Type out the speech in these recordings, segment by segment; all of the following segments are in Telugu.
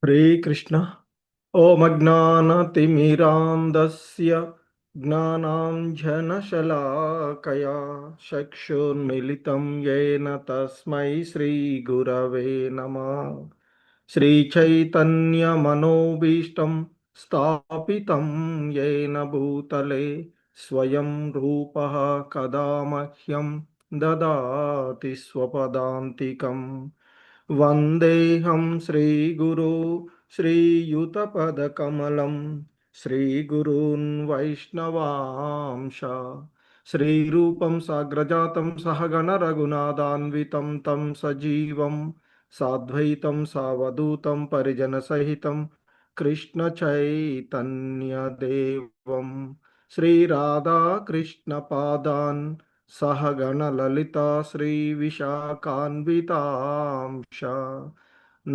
హరే కృష్ణ. ఓమజ్ఞానతిమిరాంధస్య జ్ఞానాంజనశలాకయా చక్షుర్మిలితం येन తస్మై శ్రీగురవే నమః. శ్రీచైతన్యమనోభీష్టం స్థాపితం येन భూతలే స్వయం రూపः కదా మహ్యం దదాతి స్వపదాంతికం. వందేహం శ్రీగురు శ్రీయుతపదకమలం శ్రీగురూన్ వైష్ణవాంశ శ్రీరూపం సాగ్రజాతం సహగణ రఘునాథాన్వితం తం సజీవం సాద్వైతం సావధూతం పరిజన సహితం కృష్ణ చైతన్యదేవం శ్రీరాధా కృష్ణ పాదాన్ సహగణ లలితా శ్రీ విశాఖాన్వితాంశ.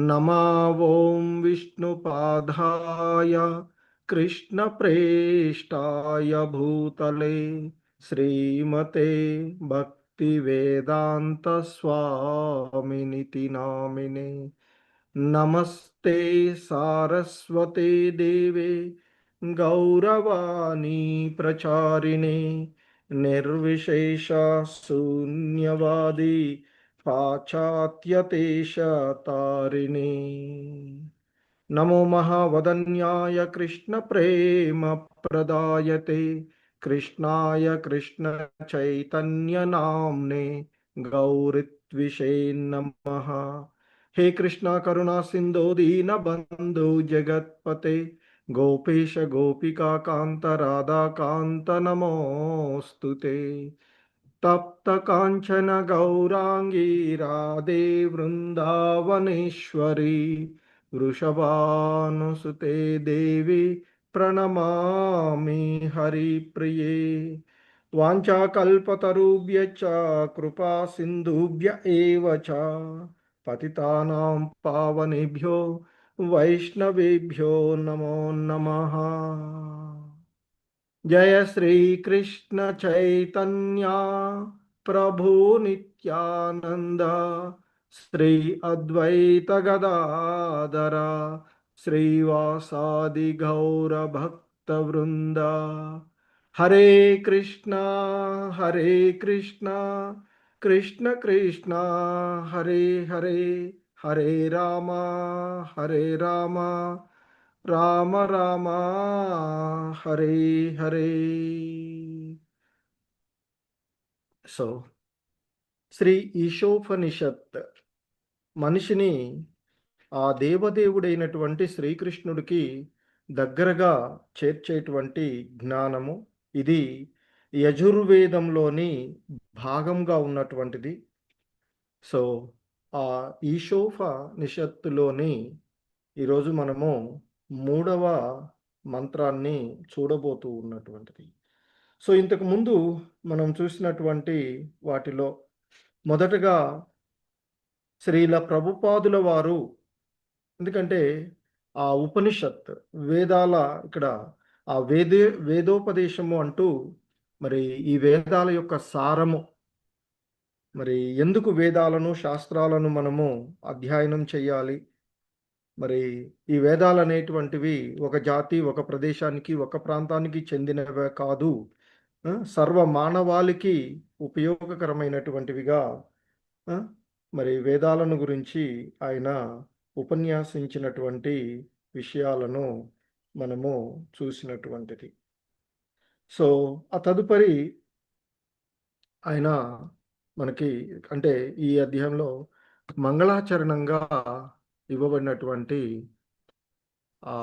నమా ఓం విష్ణుపాదాయ కృష్ణ ప్రేష్టాయ భూతలే శ్రీమతే భక్తి వేదాంత స్వామినితి నామినే. నమస్తే సారస్వతే దేవే గౌరవాణి ప్రచారిణే నిర్విశేష శూన్యవాది పాశ్చాత్యదేశతారిణే. నమో మహావదన్యాయ కృష్ణ ప్రేమ ప్రదాయతే కృష్ణాయ కృష్ణ చైతన్య నామ్నే గౌరిత్విషే నమః. హే కృష్ణ కరుణా సింధో దీన బంధు జగత్పతే గోపేశ గోపికా కాంత రాధా కాంత నమోస్తుతే. తప్త కాంచన గౌరాంగీ రాధే వృందావనేశ్వరి వృషభానుసుతే దేవి ప్రణమామి హరిప్రియే. వాంఛాకల్పతరుభ్యశ్చ కృపా సింధుభ్య ఏవ చ పతితానాం పావనేభ్యో వైష్ణవేభ్యో నమో నమః. జయ శ్రీకృష్ణ చైతన్య ప్రభు నిత్యానంద శ్రీ అద్వైత గదాధర శ్రీవాసాది గౌర భక్త వృంద. హరే కృష్ణ కృష్ణ కృష్ణ హరే హరే హరే రామ రామ రామ హరే హరే. సో శ్రీ ఈశోపనిషత్ మనిషిని ఆ దేవదేవుడైనటువంటి శ్రీకృష్ణుడికి దగ్గరగా చేర్చేటువంటి జ్ఞానము. ఇది యజుర్వేదంలోని భాగంగా ఉన్నటువంటిది. సో ఆ ఈశోపనిషత్తులోని ఈరోజు మనము 3వ మంత్రాన్ని చూడబోతూ ఉన్నటువంటిది. సో ఇంతకు ముందు మనం చూసినటువంటి వాటిలో మొదటగా శ్రీల ప్రభుపాదుల వారు, ఎందుకంటే ఆ ఉపనిషత్ వేదాల ఇక్కడ ఆ వేదోపదేశము అంటూ మరి ఈ వేదాల యొక్క సారము, మరి ఎందుకు వేదాలను శాస్త్రాలను మనము అధ్యయనం చేయాలి, మరి ఈ వేదాలు అనేటువంటివి ఒక జాతి ఒక ప్రదేశానికి ఒక ప్రాంతానికి చెందినవే కాదు, సర్వ మానవాళికి ఉపయోగకరమైనటువంటివిగా మరి వేదాలను గురించి ఆయన ఉపన్యాసించినటువంటి విషయాలను మనము చూసినటువంటిది. సో ఆ తదుపరి ఆయన మనకి అంటే ఈ అధ్యాయంలో మంగళాచరణంగా ఇవ్వబడినటువంటి ఆ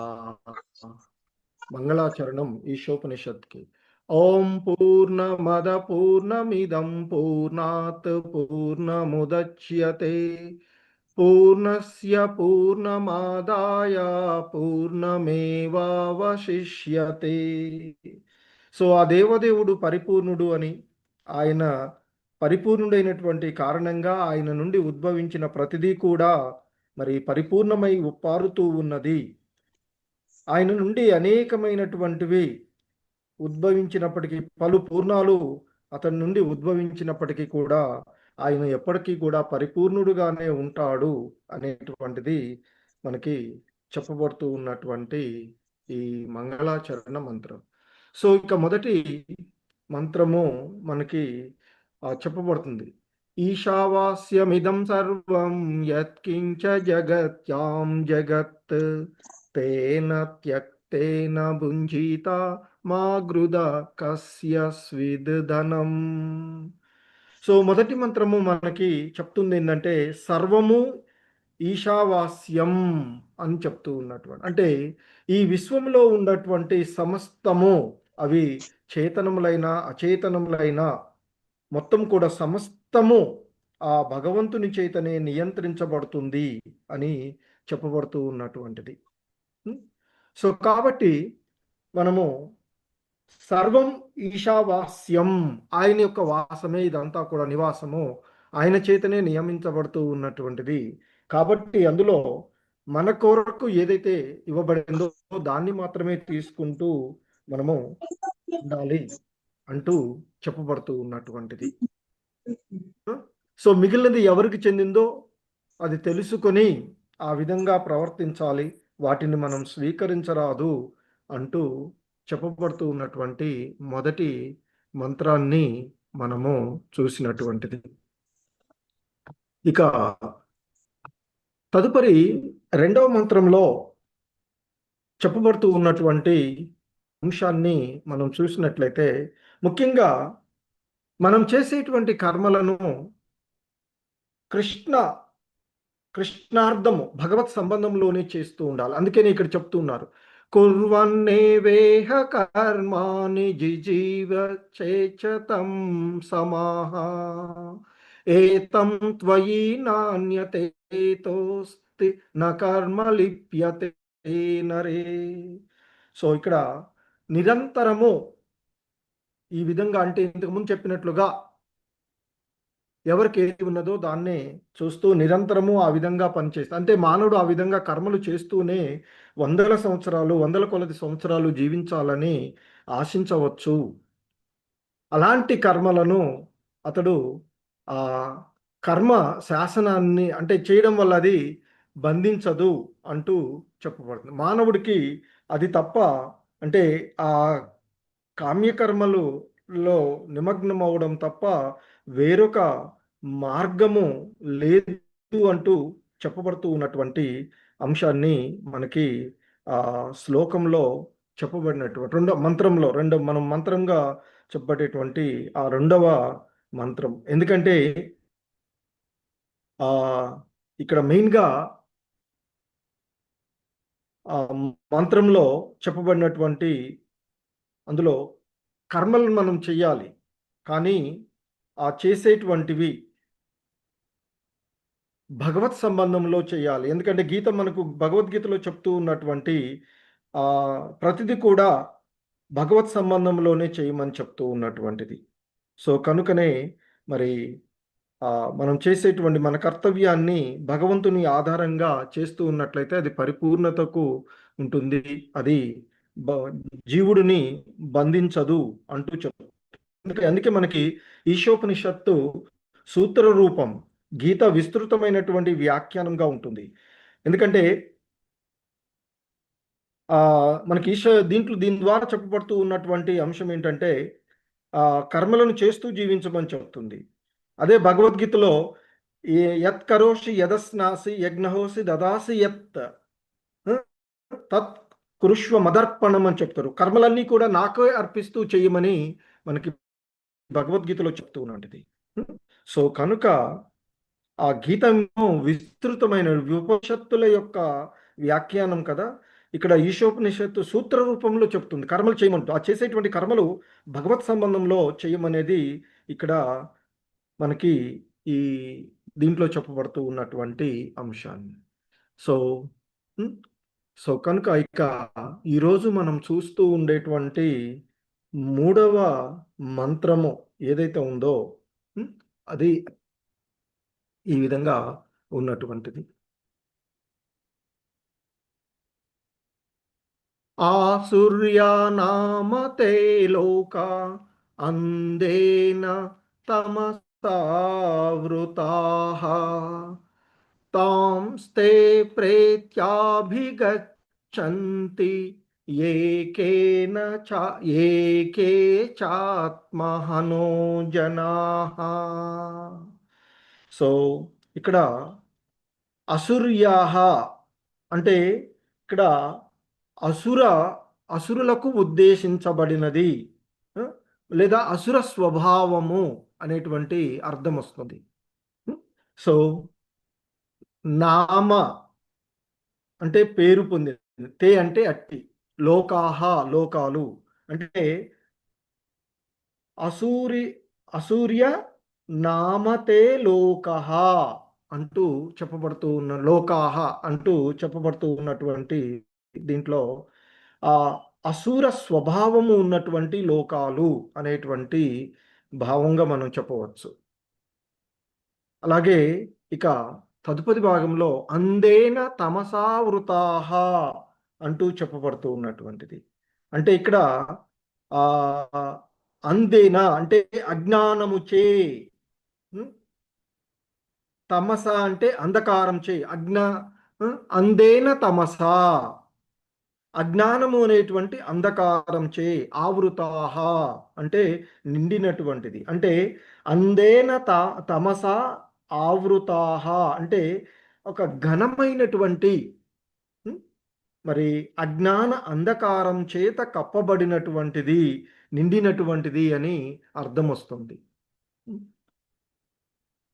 మంగళాచరణం ఈశోపనిషత్కి. ఓం పూర్ణమద పూర్ణమిదం పూర్ణాత్ పూర్ణముదచ్యతే పూర్ణస్య పూర్ణమాదాయ పూర్ణమేవావశిష్యతే. సో ఆ దేవదేవుడు పరిపూర్ణుడు అని, ఆయన పరిపూర్ణుడైనటువంటి కారణంగా ఆయన నుండి ఉద్భవించిన ప్రతిదీ కూడా మరి పరిపూర్ణమై ఉప్పారుతూ ఉన్నది. ఆయన నుండి అనేకమైనటువంటివి ఉద్భవించినప్పటికీ, పలు పూర్ణాలు అతని నుండి ఉద్భవించినప్పటికీ కూడా ఆయన ఎప్పటికీ కూడా పరిపూర్ణుడుగానే ఉంటాడు అనేటువంటిది మనకి చెప్పబడుతూ ఉన్నటువంటి ఈ మంగళాచరణ మంత్రం. సో ఇక మొదటి మంత్రము మనకి చెప్పబడుతుంది. ఈశావాస్యమిదం సర్వం యత్కించ జగత్యాం జగత్ తేన త్యక్తేన భుంజీత మా గృద కస్య స్విదధనం. సో మొదటి మంత్రము మనకి చెప్తుంది ఏంటంటే సర్వము ఈశావాస్యం అని చెప్తూ ఉన్నటువంటి, అంటే ఈ విశ్వంలో ఉన్నటువంటి సమస్తము, అవి చేతనములైన అచేతనములైన మొత్తం కూడా సమస్తము ఆ భగవంతుని చేతనే నియంత్రించబడుతుంది అని చెప్పబడుతూ ఉన్నటువంటిది. సో కాబట్టి మనము సర్వం ఈశావాస్యం, ఆయన యొక్క వాసమే ఇదంతా కూడా, నివాసము ఆయన చేతనే నియమించబడుతూ ఉన్నటువంటిది. కాబట్టి అందులో మన కొరకు ఏదైతే ఇవ్వబడిందో దాన్ని మాత్రమే తీసుకుంటూ మనము ఉండాలి అంటూ చెప్పబడుతూ ఉన్నటువంటిది. సో మిగిలినది ఎవరికి చెందిందో అది తెలుసుకొని ఆ విధంగా ప్రవర్తించాలి, వాటిని మనం స్వీకరించరాదు అంటూ చెప్పబడుతూ ఉన్నటువంటి మొదటి మంత్రాన్ని మనము చూసినటువంటిది. ఇక తదుపరి రెండవ మంత్రంలో చెప్పబడుతూ ఉన్నటువంటి అంశాన్ని మనం చూసినట్లయితే, ముఖ్యంగా మనం చేసేటువంటి కర్మలను కృష్ణార్థము భగవత్ సంబంధంలోనే చేస్తూ ఉండాలి. అందుకని ఇక్కడ చెప్తున్నారు, కుర్వన్నేవేహ కర్మాణి జిజీవ చేచతం సమాహ ఏతం త్వయి నాణ్యతేతోస్తి న కర్మ లిప్యతే నరే. సో ఇక్కడ నిరంతరము ఈ విధంగా, అంటే ఇంతకుముందు చెప్పినట్లుగా ఎవరికి ఏది ఉన్నదో దాన్నే చూస్తూ నిరంతరము ఆ విధంగా పనిచేస్తా, అంటే మానవుడు ఆ విధంగా కర్మలు చేస్తూనే వందల సంవత్సరాలు, వందల కొలది సంవత్సరాలు జీవించాలని ఆశించవచ్చు. అలాంటి కర్మలను అతడు ఆ కర్మ శాసనాన్ని అంటే చేయడం వల్ల అది బంధించదు అంటూ చెప్పబడుతుంది. మానవుడికి అది తప్ప, అంటే ఆ కామ్యకర్మలులో నిమగ్నం అవడం తప్ప వేరొక మార్గము లేదు అంటూ చెప్పబడుతూ ఉన్నటువంటి అంశాన్ని మనకి ఆ శ్లోకంలో చెప్పబడినటువంటి మనం మంత్రంగా చెప్పబడేటువంటి ఆ రెండవ మంత్రం. ఎందుకంటే ఆ ఇక్కడ మెయిన్గా ఆ మంత్రంలో చెప్పబడినటువంటి అందులో కర్మలను మనం చెయ్యాలి, కానీ ఆ చేసేటువంటివి భగవత్ సంబంధంలో చేయాలి. ఎందుకంటే గీత మనకు భగవద్గీతలో చెప్తూ ఉన్నటువంటి ప్రతిదీ కూడా భగవత్ సంబంధంలోనే చేయమని చెప్తూ ఉన్నటువంటిది. సో కనుకనే మరి మనం చేసేటువంటి మన కర్తవ్యాన్ని భగవంతుని ఆధారంగా చేస్తూ ఉన్నట్లయితే అది పరిపూర్ణతకు ఉంటుంది, అది జీవుడిని బంధించదు అంటూ చెప్తారు. అందుకే మనకి ఈశోపనిషత్తు సూత్ర రూపం గీత విస్తృతమైనటువంటి వ్యాఖ్యానంగా ఉంటుంది. ఎందుకంటే మనకి దీని ద్వారా చెప్పబడుతూ ఉన్నటువంటి అంశం ఏంటంటే కర్మలను చేస్తూ జీవించమని చెప్తుంది. అదే భగవద్గీతలో యత్ కరోషి యదస్నాసి యజ్ఞహోసి దదాసి యత్ తత్ కురుష్వ మదర్పణం అని చెప్తారు. కర్మలన్నీ కూడా నాకే అర్పిస్తూ చేయమని మనకి భగవద్గీతలో చెప్తూ ఉన్నది. సో కనుక ఆ గీతము విస్తృతమైన ఉపనిషత్తుల యొక్క వ్యాఖ్యానం కదా, ఇక్కడ ఈశోపనిషత్తు సూత్ర రూపంలో చెప్తుంది కర్మలు చేయమంటూ. ఆ చేసేటువంటి కర్మలు భగవత్ సంబంధంలో చేయమనేది ఇక్కడ మనకి ఈ దీంట్లో చెప్పబడుతూ ఉన్నటువంటి అంశాన్ని. సో సో కనుక ఇక ఈరోజు మనం చూస్తూ ఉండేటువంటి మూడవ మంత్రము ఏదైతే ఉందో అది ఈ విధంగా ఉన్నటువంటిది. ఆసూర్యానామతే లోక అందేన తమసావృతాః తాంస్తే ప్రేత్యాభిగచ్చంతి ఏకేన చ ఏకే చాత్మహనో జనాః. సో ఇక్కడ అసుర్యాహ అంటే ఇక్కడ అసుర అసురులకు ఉద్దేశించబడినది, ఆ, లేదా అసుర స్వభావము అనేటువంటి అర్థం వస్తుంది. సో నామ అంటే పేరు పొందింది, తే అంటే అట్టి, లోకాహ లోకాలు అంటే అసూరి అసూర్య నామతే లోకః అంటూ చెప్పబడుతూ ఉన్న లోకాహ అంటూ చెప్పబడుతూ ఉన్నటువంటి దీంట్లో ఆ అసూర స్వభావము ఉన్నటువంటి లోకాలు అనేటువంటి భావంగా మనం చెప్పవచ్చు. అలాగే ఇక తదుపరి భాగంలో అందేన తమసావృతాహ అంటూ చెప్పబడుతూ ఉన్నటువంటిది. అంటే ఇక్కడ ఆ అందేన అంటే అజ్ఞానము చే, తమస అంటే అంధకారం చే, అందేన తమస అజ్ఞానము అనేటువంటి అంధకారం చే, ఆవృతాహ అంటే నిండినటువంటిది, అంటే అందేన తమస ఆవృతాహ అంటే ఒక ఘనమైనటువంటి మరి అజ్ఞాన అంధకారం చేత కప్పబడినటువంటిది, నిండినటువంటిది అని అర్థం వస్తుంది.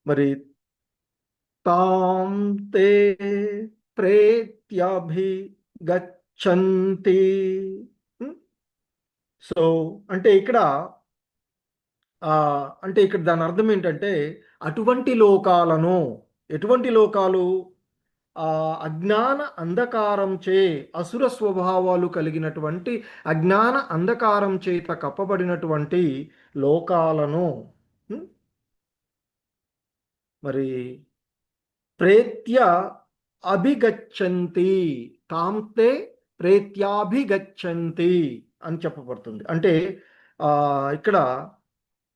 మరి తాం తే ప్రేత్యభిగచ్చంతి. సో అంటే ఇక్కడ అంటే ఇక్కడ దాని అర్థం ఏంటంటే అటువంటి లోకాలను, ఎటువంటి లోకాలు, అజ్ఞాన అంధకారం చే, అసుర స్వభావాలు కలిగినటువంటి అజ్ఞాన అంధకారం చేత కప్పబడినటువంటి లోకాలను మరి ప్రేత్య అభిగచ్చంతి, తాంతే ప్రేత్యాభిగచ్చంతి అని చెప్పబడుతుంది. అంటే ఇక్కడ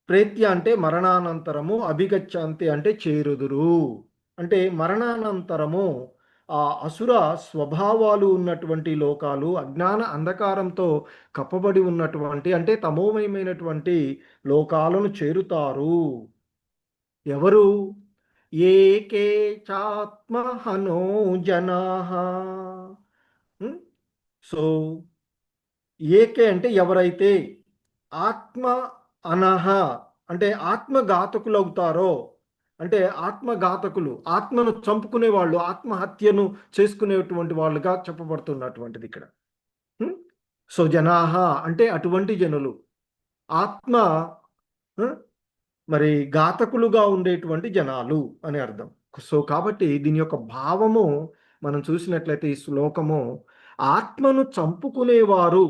ప్రేత్య అంటే మరణానంతరము, అభిగచ్చంతి అంటే చేరుదురు, అంటే మరణానంతరము ఆ అసుర స్వభావాలు ఉన్నటువంటి లోకాలు, అజ్ఞాన అంధకారంతో కప్పబడి ఉన్నటువంటి అంటే తమోమయమైనటువంటి లోకాలను చేరుతారు. ఎవరు? ఏకే చాత్మహనో జనాః. సో ఏకే అంటే ఎవరైతే, ఆత్మ అనహ అంటే ఆత్మఘాతకులు అవుతారో, అంటే ఆత్మఘాతకులు, ఆత్మను చంపుకునే వాళ్ళు, ఆత్మహత్యను చేసుకునేటువంటి వాళ్ళుగా చెప్పబడుతున్నటువంటిది ఇక్కడ. సో జనాహ అంటే అటువంటి జనులు, ఆత్మ మరి ఘాతకులుగా ఉండేటువంటి జనాలు అని అర్థం. సో కాబట్టి దీని యొక్క భావము మనం చూసినట్లయితే ఈ శ్లోకము ఆత్మను చంపుకునేవారు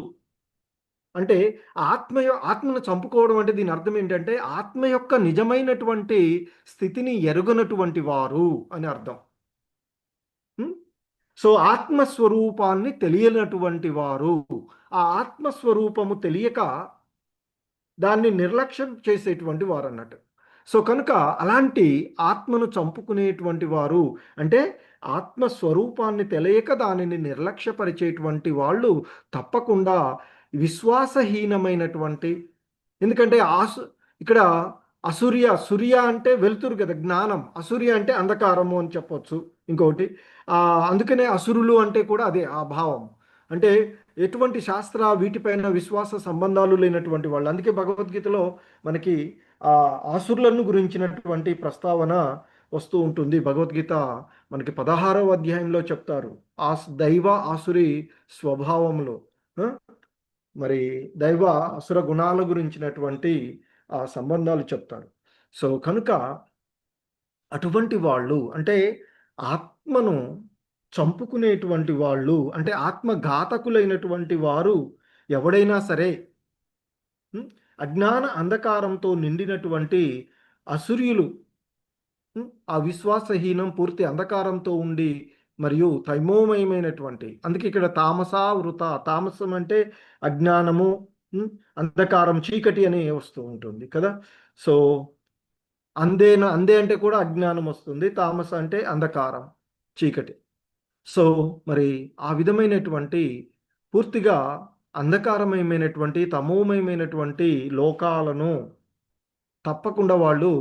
అంటే ఆత్మను చంపుకోవడం అంటే దీని అర్థం ఏంటంటే ఆత్మ యొక్క నిజమైనటువంటి స్థితిని ఎరుగనటువంటి వారు అని అర్థం. సో ఆత్మస్వరూపాన్ని తెలియనటువంటి వారు, ఆ ఆత్మస్వరూపము తెలియక దాన్ని నిర్లక్ష్యం చేసేటువంటి వారు అన్నట్టు. సో కనుక అలాంటి ఆత్మను చంపుకునేటువంటి వారు అంటే ఆత్మస్వరూపాన్ని తెలియక దానిని నిర్లక్ష్యపరిచేటువంటి వాళ్ళు తప్పకుండా విశ్వాసహీనమైనటువంటి, ఎందుకంటే ఇక్కడ సూర్య అంటే వెలుతురు కదా, జ్ఞానం, అసూర్య అంటే అంధకారము అని చెప్పొచ్చు. ఇంకొకటి అందుకనే అసురులు అంటే కూడా అదే ఆ భావం, అంటే ఎటువంటి శాస్త్ర వీటిపైన విశ్వాస సంబంధాలు లేనటువంటి వాళ్ళు. అందుకే భగవద్గీతలో మనకి ఆసురులను గురించినటువంటి ప్రస్తావన వస్తూ ఉంటుంది. భగవద్గీత మనకి 16వ అధ్యాయంలో చెప్తారు దైవ ఆసురి స్వభావంలో, మరి దైవ అసుర గుణాల గురించినటువంటి సంబంధాలు చెప్తారు. సో కనుక అటువంటి వాళ్ళు అంటే ఆత్మను చంపుకునేటువంటి వాళ్ళు, అంటే ఆత్మఘాతకులైనటువంటి వారు ఎవడైనా సరే, అజ్ఞాన అంధకారంతో నిండినటువంటి అసుర్యులు, ఆ విశ్వాసహీనం పూర్తి అంధకారంతో ఉండి మరియు తైమోమయమైనటువంటి, అందుకే ఇక్కడ తామసావృత, తామసం అంటే అజ్ఞానము, అంధకారం, చీకటి అని వస్తూ ఉంటుంది కదా. సో అందే అంటే కూడా అజ్ఞానం వస్తుంది, తామస అంటే అంధకారం. చీకటి. సో మరి ఆ విధమైనటువంటి పూర్తిగా అంధకారమయమైనటువంటి తమోమయమైనటువంటి లోకాలను తప్పకుండా వాళ్ళు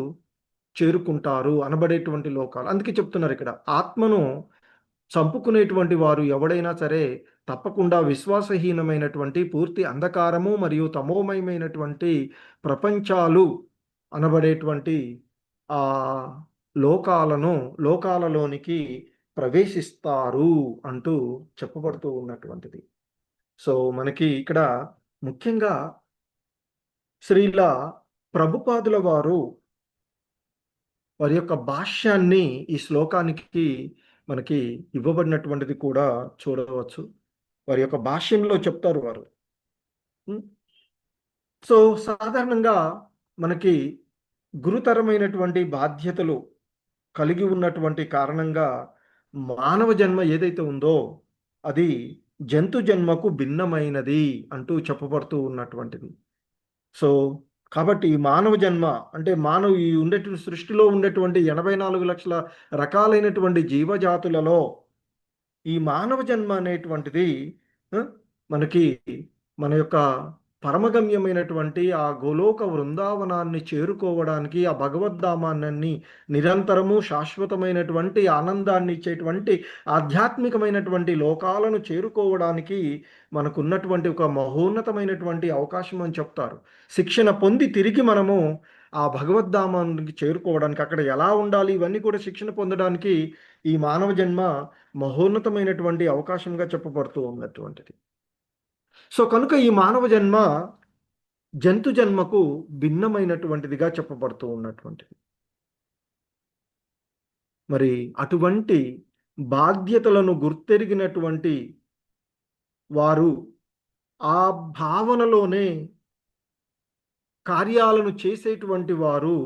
చేరుకుంటారు అనబడేటువంటి లోకాలు. అందుకే చెప్తున్నారు ఇక్కడ ఆత్మను చంపుకునేటువంటి వారు ఎవడైనా సరే తప్పకుండా విశ్వాసహీనమైనటువంటి పూర్తి అంధకారము మరియు తమోమయమైనటువంటి ప్రపంచాలు అనబడేటువంటి ఆ లోకాలలోనికి ప్రవేశిస్తారు అంటూ చెప్పబడుతూ ఉన్నటువంటిది. సో మనకి ఇక్కడ ముఖ్యంగా శ్రీల ప్రభుపాదుల వారు వారి యొక్క భాష్యాన్ని ఈ శ్లోకానికి మనకి ఇవ్వబడినటువంటిది కూడా చూడవచ్చు. వారి యొక్క భాష్యంలో చెప్తారు వారు. సో సాధారణంగా మనకి గురుతరమైనటువంటి బాధ్యతలు కలిగి ఉన్నటువంటి కారణంగా మానవ జన్మ ఏదైతే ఉందో అది జంతు జన్మకు భిన్నమైనది అంటూ చెప్పబడుతూ ఉన్నటువంటిది. సో కాబట్టి మానవ జన్మ అంటే ఈ ఉండేటువంటి సృష్టిలో ఉండేటువంటి 84 లక్షల రకాలైనటువంటి జీవజాతులలో ఈ మానవ జన్మ అనేటువంటిది మనకి మన యొక్క పరమగమ్యమైనటువంటి ఆ గోలోక వృందావనాన్ని చేరుకోవడానికి ఆ భగవద్ధామాన్ని నిరంతరము శాశ్వతమైనటువంటి ఆనందాన్ని ఇచ్చేటువంటి ఆధ్యాత్మికమైనటువంటి లోకాలను చేరుకోవడానికి మనకున్నటువంటి ఒక మహోన్నతమైనటువంటి అవకాశం అని చెప్తారు. శిక్షణ పొంది తిరిగి మనము ఆ భగవద్ధామానికి చేరుకోవడానికి అక్కడ ఎలా ఉండాలి ఇవన్నీ కూడా శిక్షణ పొందడానికి ఈ మానవ జన్మ మహోన్నతమైనటువంటి అవకాశంగా చెప్పబడుతూ ఉన్నటువంటిది. సో కనుక ఈ మానవ జన్మ జంతు జన్మకు భిన్నమైనటువంటిదిగా చెప్పబడుతూ ఉన్నటువంటిది. మరి అటువంటి బాధ్యతలను గుర్తెరిగినటువంటి వారు ఆ భావనలోనే కార్యాలను చేసేటువంటి వారు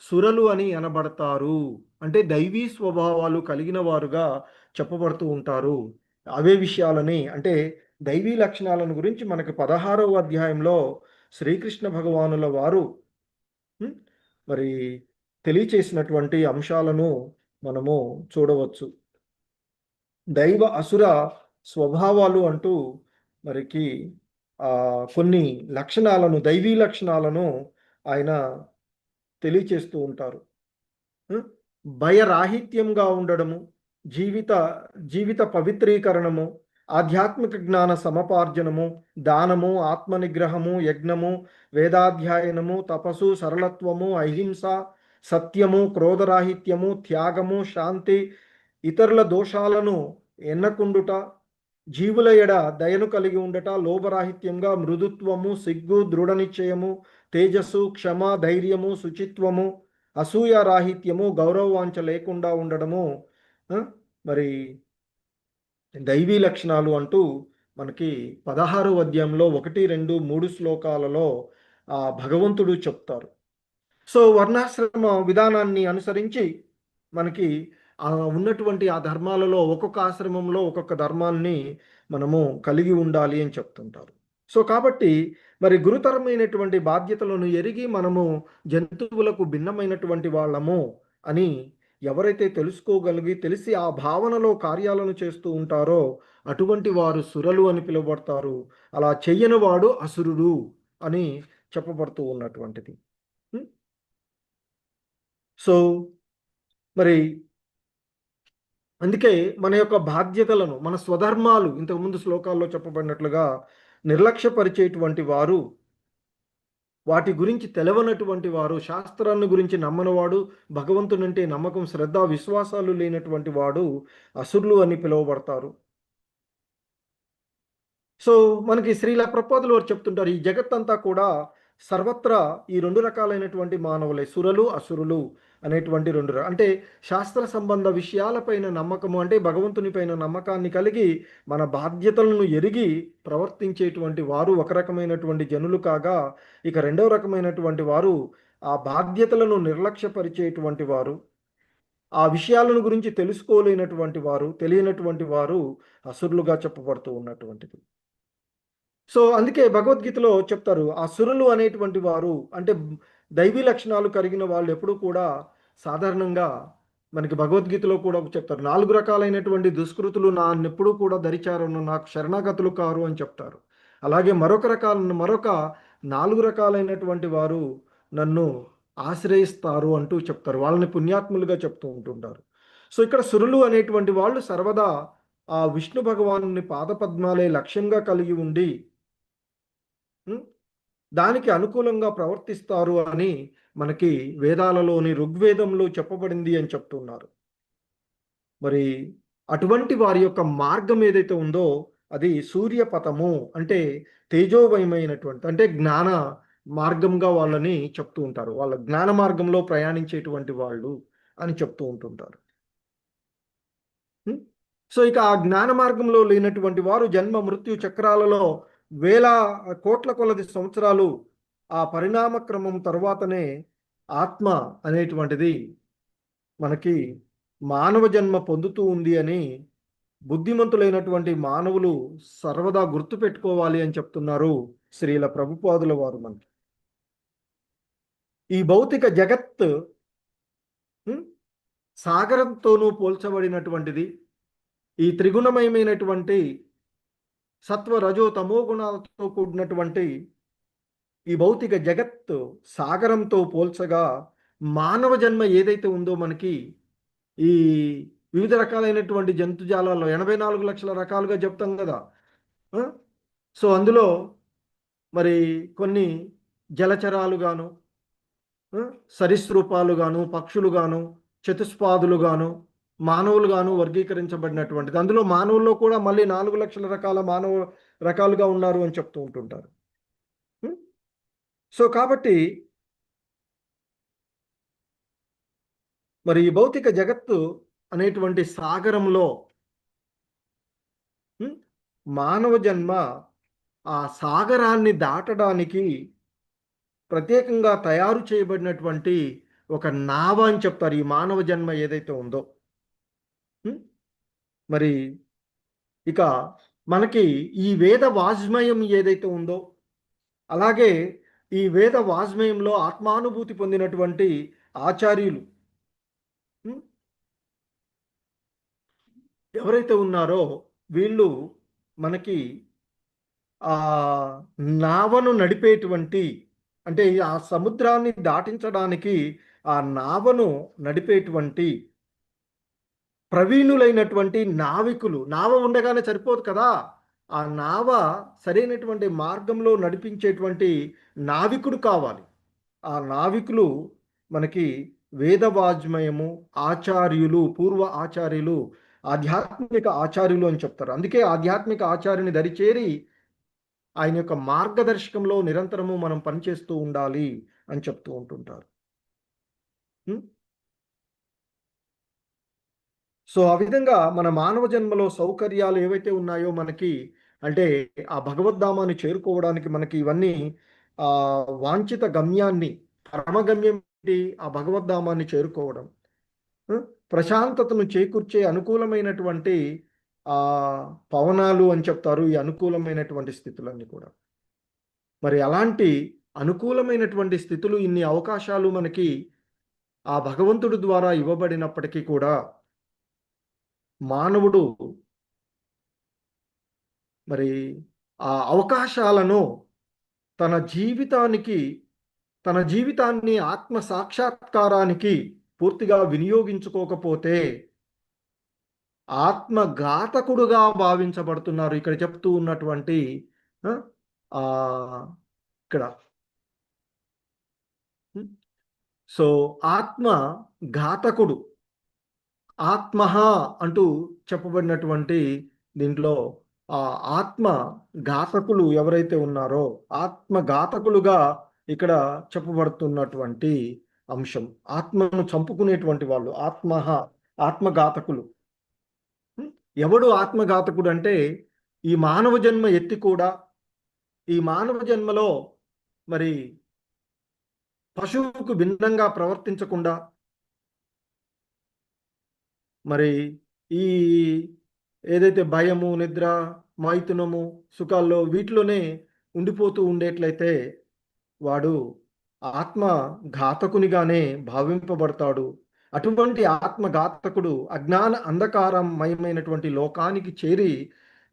సురలు అని అనబడతారు. అంటే దైవీ స్వభావాలు కలిగిన వారుగా చెప్పబడుతూ ఉంటారు. అవే విషయాలని అంటే దైవీ లక్షణాలను గురించి మనకు 16వ అధ్యాయంలో శ్రీకృష్ణ భగవానుల వారు మరి తెలియచేసినటువంటి అంశాలను మనము చూడవచ్చు. దైవ అసుర స్వభావాలు అంటూ మరికి కొన్ని లక్షణాలను దైవీ లక్షణాలను ఆయన తెలియచేస్తూ ఉంటారు. భయరాహిత్యంగా ఉండడము, జీవిత పవిత్రీకరణము, ఆధ్యాత్మిక జ్ఞాన సమపార్జనము, దానము, ఆత్మనిగ్రహము, యజ్ఞము, వేదాధ్యాయనము, తపస్సు, సరళత్వము, అహింస, సత్యము, క్రోధరాహిత్యము, త్యాగము, శాంతి, ఇతరుల దోషాలను ఎన్నకుండుట, జీవుల ఎడ దయను కలిగి ఉండట, లోభరాహిత్యంగా మృదుత్వము, సిగ్గు, దృఢ నిశ్చయము, తేజస్సు, క్షమ, ధైర్యము, శుచిత్వము, అసూయ రాహిత్యము, గౌరవవాంఛ లేకుండా ఉండడము మరి దైవీ లక్షణాలు అంటూ మనకి 16వ అధ్యాయంలో 1, 2, 3 శ్లోకాలలో ఆ భగవంతుడు చెప్తారు. సో వర్ణాశ్రమ విధానాన్ని అనుసరించి మనకి ఉన్నటువంటి ఆ ధర్మాలలో ఒక్కొక్క ఆశ్రమంలో ఒక్కొక్క ధర్మాన్ని మనము కలిగి ఉండాలి అని చెప్తుంటారు. సో కాబట్టి మరి గురుతరమైనటువంటి బాధ్యతలను ఎరిగి మనము జంతువులకు భిన్నమైనటువంటి వాళ్ళము అని ఎవరైతే తెలిసి ఆ భావనలో కార్యాలను చేస్తూ ఉంటారో అటువంటి వారు సురలు అని పిలువబడతారు. అలా చెయ్యని వాడు అసురుడు అని చెప్పబడుతూ ఉన్నటువంటిది. సో మరి అందుకే మన యొక్క బాధ్యతలను మన స్వధర్మాలు ఇంతకుముందు శ్లోకాల్లో చెప్పబడినట్లుగా నిర్లక్ష్యపరిచేటువంటి వారు, వాటి గురించి తెలవనటువంటి వారు, శాస్త్రాన్ని గురించి నమ్మనవాడు, భగవంతునంటే నమ్మకం శ్రద్ధ విశ్వాసాలు లేనటువంటి వాడు అసురులు అని పిలువబడతారు. సో మనకి శ్రీల ప్రభుపాదులు వారు చెప్తుంటారు ఈ జగత్తంతా కూడా సర్వత్రా ఈ 2 రకాలైనటువంటి మానవులే, సురలు అసురులు అనేటువంటి 2 అంటే శాస్త్ర సంబంధ విషయాలపైన నమ్మకము అంటే భగవంతుని పైన నమ్మకాన్ని కలిగి మన బాధ్యతలను ఎరిగి ప్రవర్తించేటువంటి వారు ఒక రకమైనటువంటి జనులు కాగా, ఇక రెండవ రకమైనటువంటి వారు ఆ బాధ్యతలను నిర్లక్ష్యపరిచేటువంటి వారు, ఆ విషయాలను గురించి తెలుసుకోలేనటువంటి వారు, తెలియనటువంటి వారు అసురులుగా చెప్పబడుతూ ఉన్నటువంటిది. సో అందుకే భగవద్గీతలో చెప్తారు అసురులు అనేటువంటి వారు అంటే దైవీ లక్షణాలు కలిగిన వాళ్ళు ఎప్పుడూ కూడా సాధారణంగా మనకి భగవద్గీతలో కూడా చెప్తారు, 4 రకాలైనటువంటి దుష్కృతులు నన్నెప్పుడూ కూడా దరిచారను, నాకు శరణాగతులు కారు అని చెప్తారు. అలాగే మరొక 4 రకాలైనటువంటి వారు నన్ను ఆశ్రయిస్తారు అంటూ చెప్తారు. వాళ్ళని పుణ్యాత్ములుగా చెప్తూ ఉంటుంటారు. సో, ఇక్కడ సురులు అనేటువంటి వాళ్ళు సర్వదా ఆ విష్ణు భగవానుని పాదపద్మాలే లక్ష్యంగా కలిగి ఉండి హ్మ్, దానికి అనుకూలంగా ప్రవర్తిస్తారు అని మనకి వేదాలలోని ఋగ్వేదంలో చెప్పబడింది అని చెప్తున్నారు. మరి అటువంటి వారి యొక్క మార్గం ఏదైతే ఉందో అది సూర్యపథము, అంటే తేజోమయమైనటువంటి, అంటే జ్ఞాన మార్గంగా వాళ్ళని చెప్తూ ఉంటారు. వాళ్ళ జ్ఞాన మార్గంలో ప్రయాణించేటువంటి వాళ్ళు అని చెప్తూ ఉంటుంటారు. హ్మ్. సో, ఇక ఆ జ్ఞాన మార్గంలో లేనటువంటి వారు జన్మ మృత్యు చక్రాలలో వేల కోట్ల కొలది సంవత్సరాలు ఆ పరిణామ క్రమం తరువాతనే ఆత్మ అనేటువంటిది మనకి మానవ జన్మ పొందుతూ ఉంది అని బుద్ధిమంతులైనటువంటి మానవులు సర్వదా గుర్తుపెట్టుకోవాలి అని చెప్తున్నారు శ్రీల ప్రభుపాదుల వారు మనకి. ఈ భౌతిక జగత్ హ్మ్, సాగరంతోనూ పోల్చబడినటువంటిది. ఈ త్రిగుణమయమైనటువంటి సత్వ రజో తమో గుణాలతో కూడినటువంటి ఈ భౌతిక జగత్తు సాగరంతో పోల్చగా మానవ జన్మ ఏదైతే ఉందో మనకి ఈ వివిధ రకాలైనటువంటి జంతుజాలాల్లో 84 లక్షల రకాలుగా చెప్తాం కదా. ఆ? సో, అందులో మరి కొన్ని జలచరాలు గాను, సరీసృపాలు గాను, పక్షులు గాను, చతుష్పాదులు గాను, మానవులు గాను వర్గీకరించబడినటువంటిది. అందులో మానవుల్లో కూడా మళ్ళీ 4 లక్షల రకాల మానవ రకాలుగా ఉన్నారు అని చెప్తూ ఉంటుంటారు. ఉం? సో, కాబట్టి మరి ఈ భౌతిక జగత్తు అనేటువంటి సాగరంలో ఉం, మానవ జన్మ ఆ సాగరాన్ని దాటడానికి ప్రత్యేకంగా తయారు చేయబడినటువంటి ఒక నావ అని చెప్తారు ఈ మానవ జన్మ ఏదైతే ఉందో. ఉం? మరి ఇక మనకి ఈ వేద వాజ్మయం ఏదైతే ఉందో, అలాగే ఈ వేద వాజ్మయంలో ఆత్మానుభూతి పొందినటువంటి ఆచార్యులు ఉం, ఎవరైతే ఉన్నారో వీళ్ళు మనకి ఆ నావను నడిపేటువంటి, అంటే ఆ సముద్రాన్ని దాటించడానికి ఆ నావను నడిపేటువంటి ప్రవీణులైనటువంటి నావికులు. నావ ఉండగానే సరిపోదు కదా. ఆ నావ సరైనటువంటి మార్గంలో నడిపించేటువంటి నావికుడు కావాలి. ఆ నావికులు మనకి వేదవాజ్మయము, ఆచార్యులు, పూర్వ ఆచార్యులు, ఆధ్యాత్మిక ఆచార్యులు అని చెప్తారు. అందుకే ఆధ్యాత్మిక ఆచార్యుని దరిచేరి ఆయన యొక్క మార్గదర్శకంలో నిరంతరము మనం పనిచేస్తూ ఉండాలి అని చెప్తూ ఉంటుంటారు. హ్మ్. సో, ఆ విధంగా మన మానవ జన్మలో సౌకర్యాలు ఏవైతే ఉన్నాయో మనకి, అంటే ఆ భగవద్ధామాన్ని చేరుకోవడానికి మనకి ఇవన్నీ వాంఛిత గమ్యాన్ని, పరమ గమ్యం ఏంటి? ఆ భగవద్ధామాన్ని చేరుకోవడం. హ్మ్. ప్రశాంతతను చేకూర్చే అనుకూలమైనటువంటి పవనాలు అని చెప్తారు ఈ అనుకూలమైనటువంటి స్థితులన్నీ కూడా. మరి అలాంటి అనుకూలమైనటువంటి స్థితులు, ఇన్ని అవకాశాలు మనకి ఆ భగవంతుడి ద్వారా ఇవ్వబడినప్పటికీ కూడా మానవుడు మరి ఆ అవకాశాలను తన జీవితానికి, తన జీవితాన్ని ఆత్మ సాక్షాత్కారానికి పూర్తిగా వినియోగించుకోకపోతే ఆత్మఘాతకుడుగా భావించబడుతున్నారు. ఇక్కడ చెప్తూ ఉన్నటువంటి ఆ, ఆ, ఇక్కడ హ్మ్. సో, ఆత్మ ఘాతకుడు, ఆత్మహ అంటూ చెప్పబడినటువంటి దీంట్లో ఆ ఆత్మ ఘాతకులు ఎవరైతే ఉన్నారో ఆత్మ ఘాతకులుగా ఇక్కడ చెప్పబడుతున్నటువంటి అంశం. ఆత్మను చంపుకునేటువంటి వాళ్ళు ఆత్మఘాతకులు. ఉం? ఎవడు ఆత్మఘాతకుడు అంటే ఈ మానవ జన్మ ఎత్తి కూడా ఈ మానవ జన్మలో మరి పశువుకు భిన్నంగా ప్రవర్తించకుండా, మరి ఈ ఏదైతే భయము, నిద్ర, మైథునము, సుఖాల్లో వీటిలోనే ఉండిపోతూ ఉండేట్లయితే వాడు ఆత్మ ఘాతకునిగానే భావింపబడతాడు. అటువంటి ఆత్మఘాతకుడు అజ్ఞాన అంధకారమయమైనటువంటి లోకానికి చేరి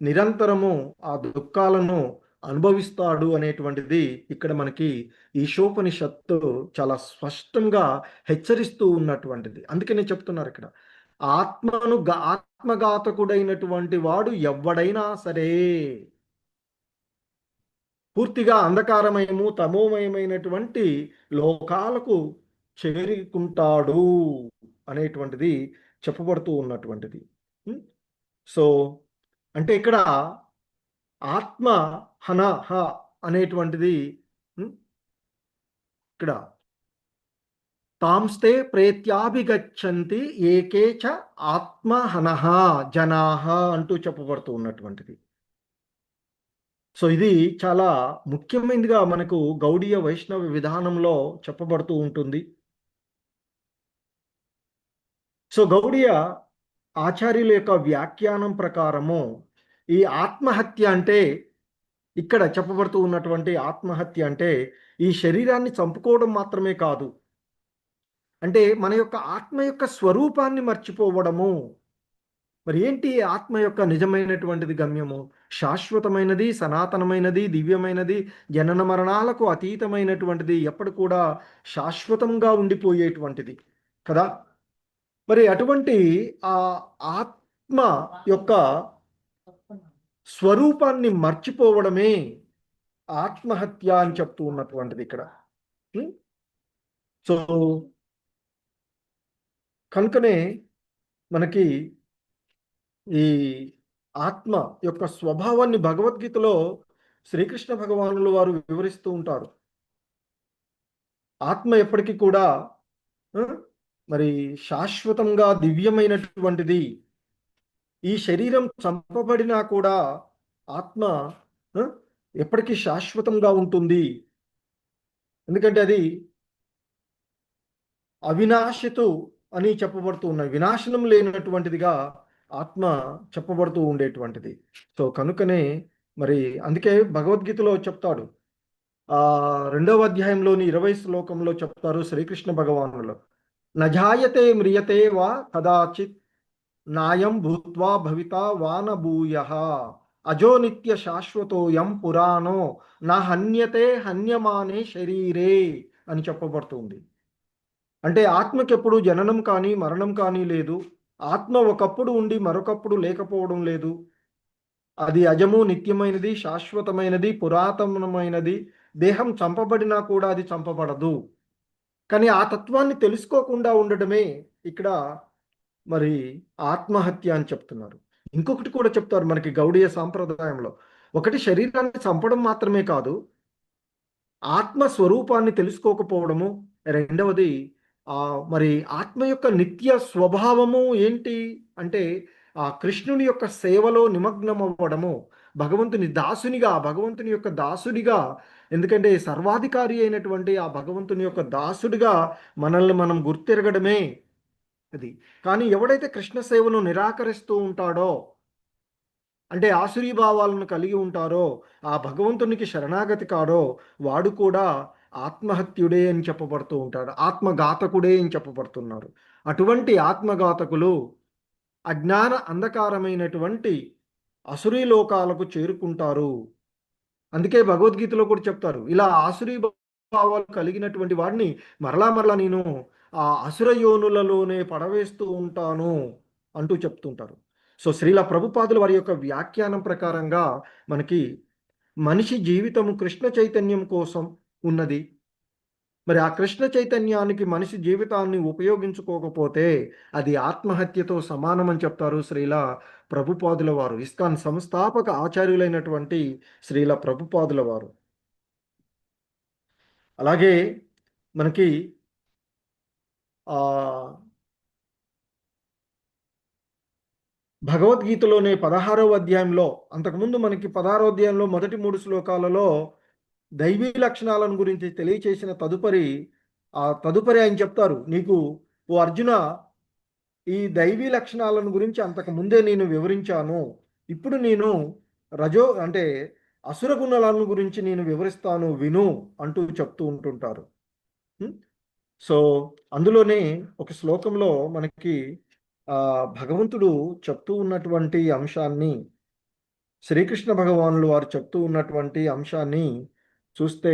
నిరంతరము ఆ దుఃఖాలను అనుభవిస్తాడు అనేటువంటిది ఇక్కడ మనకి ఈశోపనిషత్తు చాలా స్పష్టంగా హెచ్చరిస్తూ ఉన్నటువంటిది. అందుకనే చెప్తున్నారు ఇక్కడ ఆత్మఘాతకుడైనటువంటి వాడు ఎవడైనా సరే పూర్తిగా అంధకారమయము తమోమయమైనటువంటి లోకాలకు చేరుకుంటాడు అనేటువంటిది చెప్పబడుతూ ఉన్నటువంటిది. సో అంటే ఇక్కడ ఆత్మ హన హ అనేటువంటిది ఇక్కడ తాంస్తే ప్రేత్యాభిగచ్చంతి ఏకే చ ఆత్మహనః జనాః అంటూ చెప్పబడుతూ ఉన్నటువంటిది. సో ఇది చాలా ముఖ్యమైనదిగా మనకు గౌడీయ వైష్ణవ విధానంలో చెప్పబడుతూ ఉంటుంది. సో గౌడీయ ఆచార్యుల యొక్క వ్యాఖ్యానం ప్రకారము ఈ ఆత్మహత్య అంటే ఇక్కడ చెప్పబడుతూ ఉన్నటువంటి ఆత్మహత్య అంటే ఈ శరీరాన్ని చంపుకోవడం మాత్రమే కాదు, అంటే మన యొక్క ఆత్మ యొక్క స్వరూపాన్ని మర్చిపోవడము. మరి ఏంటి ఆత్మ యొక్క నిజమైనటువంటిది గమ్యము? శాశ్వతమైనది, సనాతనమైనది, దివ్యమైనది, జనన మరణాలకు అతీతమైనటువంటిది, ఎప్పుడు కూడా శాశ్వతంగా ఉండిపోయేటువంటిది కదా. మరి అటువంటి ఆ ఆత్మ యొక్క స్వరూపాన్ని మర్చిపోవడమే ఆత్మహత్య అని చెప్తూ ఉన్నటువంటిది ఇక్కడ. సో కనుకనే మనకి ఈ ఆత్మ యొక్క స్వభావాన్ని భగవద్గీతలో శ్రీకృష్ణ భగవానులు వారు వివరిస్తూ ఉంటారు. ఆత్మ ఎప్పటికీ కూడా మరి శాశ్వతంగా దివ్యమైనటువంటిది. ఈ శరీరం చంపబడినా కూడా ఆత్మ ఎప్పటికీ శాశ్వతంగా ఉంటుంది. ఎందుకంటే అది అవినాశితు అని చెప్పబడుతూ ఉన్నాయి. వినాశనం లేనటువంటిదిగా ఆత్మ చెప్పబడుతూ ఉండేటువంటిది. సో కనుకనే మరి అందుకే భగవద్గీతలో చెప్తాడు, 2వ అధ్యాయంలోని 20వ శ్లోకంలో చెప్తారు శ్రీకృష్ణ భగవానులు, నజాయతే మ్రియతే వా కదాచిత్ నాయం భూత్వా భవితా వానభూయః అజో నిత్య శాశ్వతోయం పురాణో నా హన్యతే హన్యమానే శరీరే అని చెప్పబడుతుంది. అంటే ఆత్మకి ఎప్పుడు జననం కానీ మరణం కానీ లేదు. ఆత్మ ఒకప్పుడు ఉండి మరొకప్పుడు లేకపోవడం లేదు. అది అజము, నిత్యమైనది, శాశ్వతమైనది, పురాతనమైనది. దేహం చంపబడినా కూడా అది చంపబడదు. కానీ ఆ తత్వాన్ని తెలుసుకోకుండా ఉండడమే ఇక్కడ మరి ఆత్మహత్య అని చెప్తున్నారు. ఇంకొకటి కూడా చెప్తారు మనకి గౌడీయ సాంప్రదాయంలో, ఒకటి శరీరాన్ని చంపడం మాత్రమే కాదు, ఆత్మ స్వరూపాన్ని తెలుసుకోకపోవడము. రెండవది మరి ఆత్మ యొక్క నిత్య స్వభావము ఏంటి అంటే ఆ కృష్ణుని యొక్క సేవలో నిమగ్నం అవ్వడము, భగవంతుని దాసునిగా, భగవంతుని యొక్క దాసుడిగా, ఎందుకంటే సర్వాధికారి అయినటువంటి ఆ భగవంతుని యొక్క దాసుడిగా మనల్ని మనం గుర్తిరగడమే అది. కానీ ఎవడైతే కృష్ణ సేవను నిరాకరిస్తూ ఉంటాడో, అంటే ఆసురీభావాలను కలిగి ఉంటారో, ఆ భగవంతునికి శరణాగతి కాడో, వాడు కూడా ఆత్మహత్యుడే అని చెప్పబడుతూ ఉంటాడు, ఆత్మఘాతకుడే అని చెప్పబడుతున్నారు. అటువంటి ఆత్మఘాతకులు అజ్ఞాన అంధకారమైనటువంటి అసురీ లోకాలకు చేరుకుంటారు. అందుకే భగవద్గీతలో కూడా చెప్తారు, ఇలా ఆసురీ భావాలు కలిగినటువంటి వాడిని మరలా మరలా నేను ఆ అసుర యోనులలోనే పడవేస్తూ ఉంటాను అంటూ చెప్తుంటారు. సో శ్రీల ప్రభుపాదుల వారి యొక్క వ్యాఖ్యానం ప్రకారంగా మనకి మనిషి జీవితం కృష్ణ చైతన్యం కోసం ఉన్నది. మరి ఆ కృష్ణ చైతన్యానికి మనిషి జీవితాన్ని ఉపయోగించుకోకపోతే అది ఆత్మహత్యతో సమానమని చెప్తారు శ్రీల ప్రభుపాదుల వారు, ఇస్కాన్ సంస్థాపక ఆచార్యులైనటువంటి శ్రీల ప్రభుపాదుల వారు. అలాగే మనకి భగవద్గీతలోనే 16వ అధ్యాయంలో, అంతకుముందు మనకి 16వ అధ్యాయంలో మొదటి 3 శ్లోకాలలో దైవీ లక్షణాలను గురించి తెలియచేసిన తదుపరి ఆయన చెప్తారు, నీకు ఓ అర్జున, ఈ దైవీ లక్షణాలను గురించి అంతకు ముందే నేను వివరించాను, ఇప్పుడు నేను అంటే అసుర గుణాలను గురించి నేను వివరిస్తాను విను అంటూ చెప్తూ ఉంటుంటారు. సో అందులోనే ఒక శ్లోకంలో మనకి భగవంతుడు చెప్తూ ఉన్నటువంటి అంశాన్ని, శ్రీకృష్ణ భగవానులు వారు చెప్తూ ఉన్నటువంటి అంశాన్ని చూస్తే,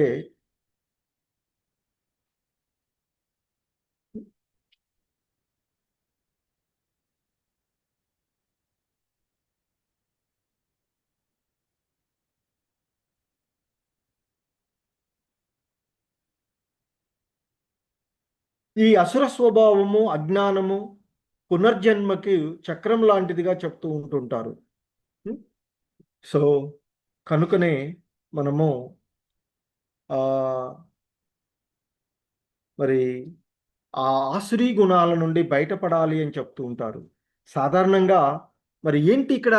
ఈ అసుర స్వభావము, అజ్ఞానము పునర్జన్మకి చక్రం లాంటిదిగా చెప్తూ ఉంటుంటారు. సో కనుకనే మనము ఆ మరి ఆ ఆసురీ గుణాల నుండి బయటపడాలి అని చెప్తూ ఉంటారు. సాధారణంగా మరి ఏంటి ఇక్కడ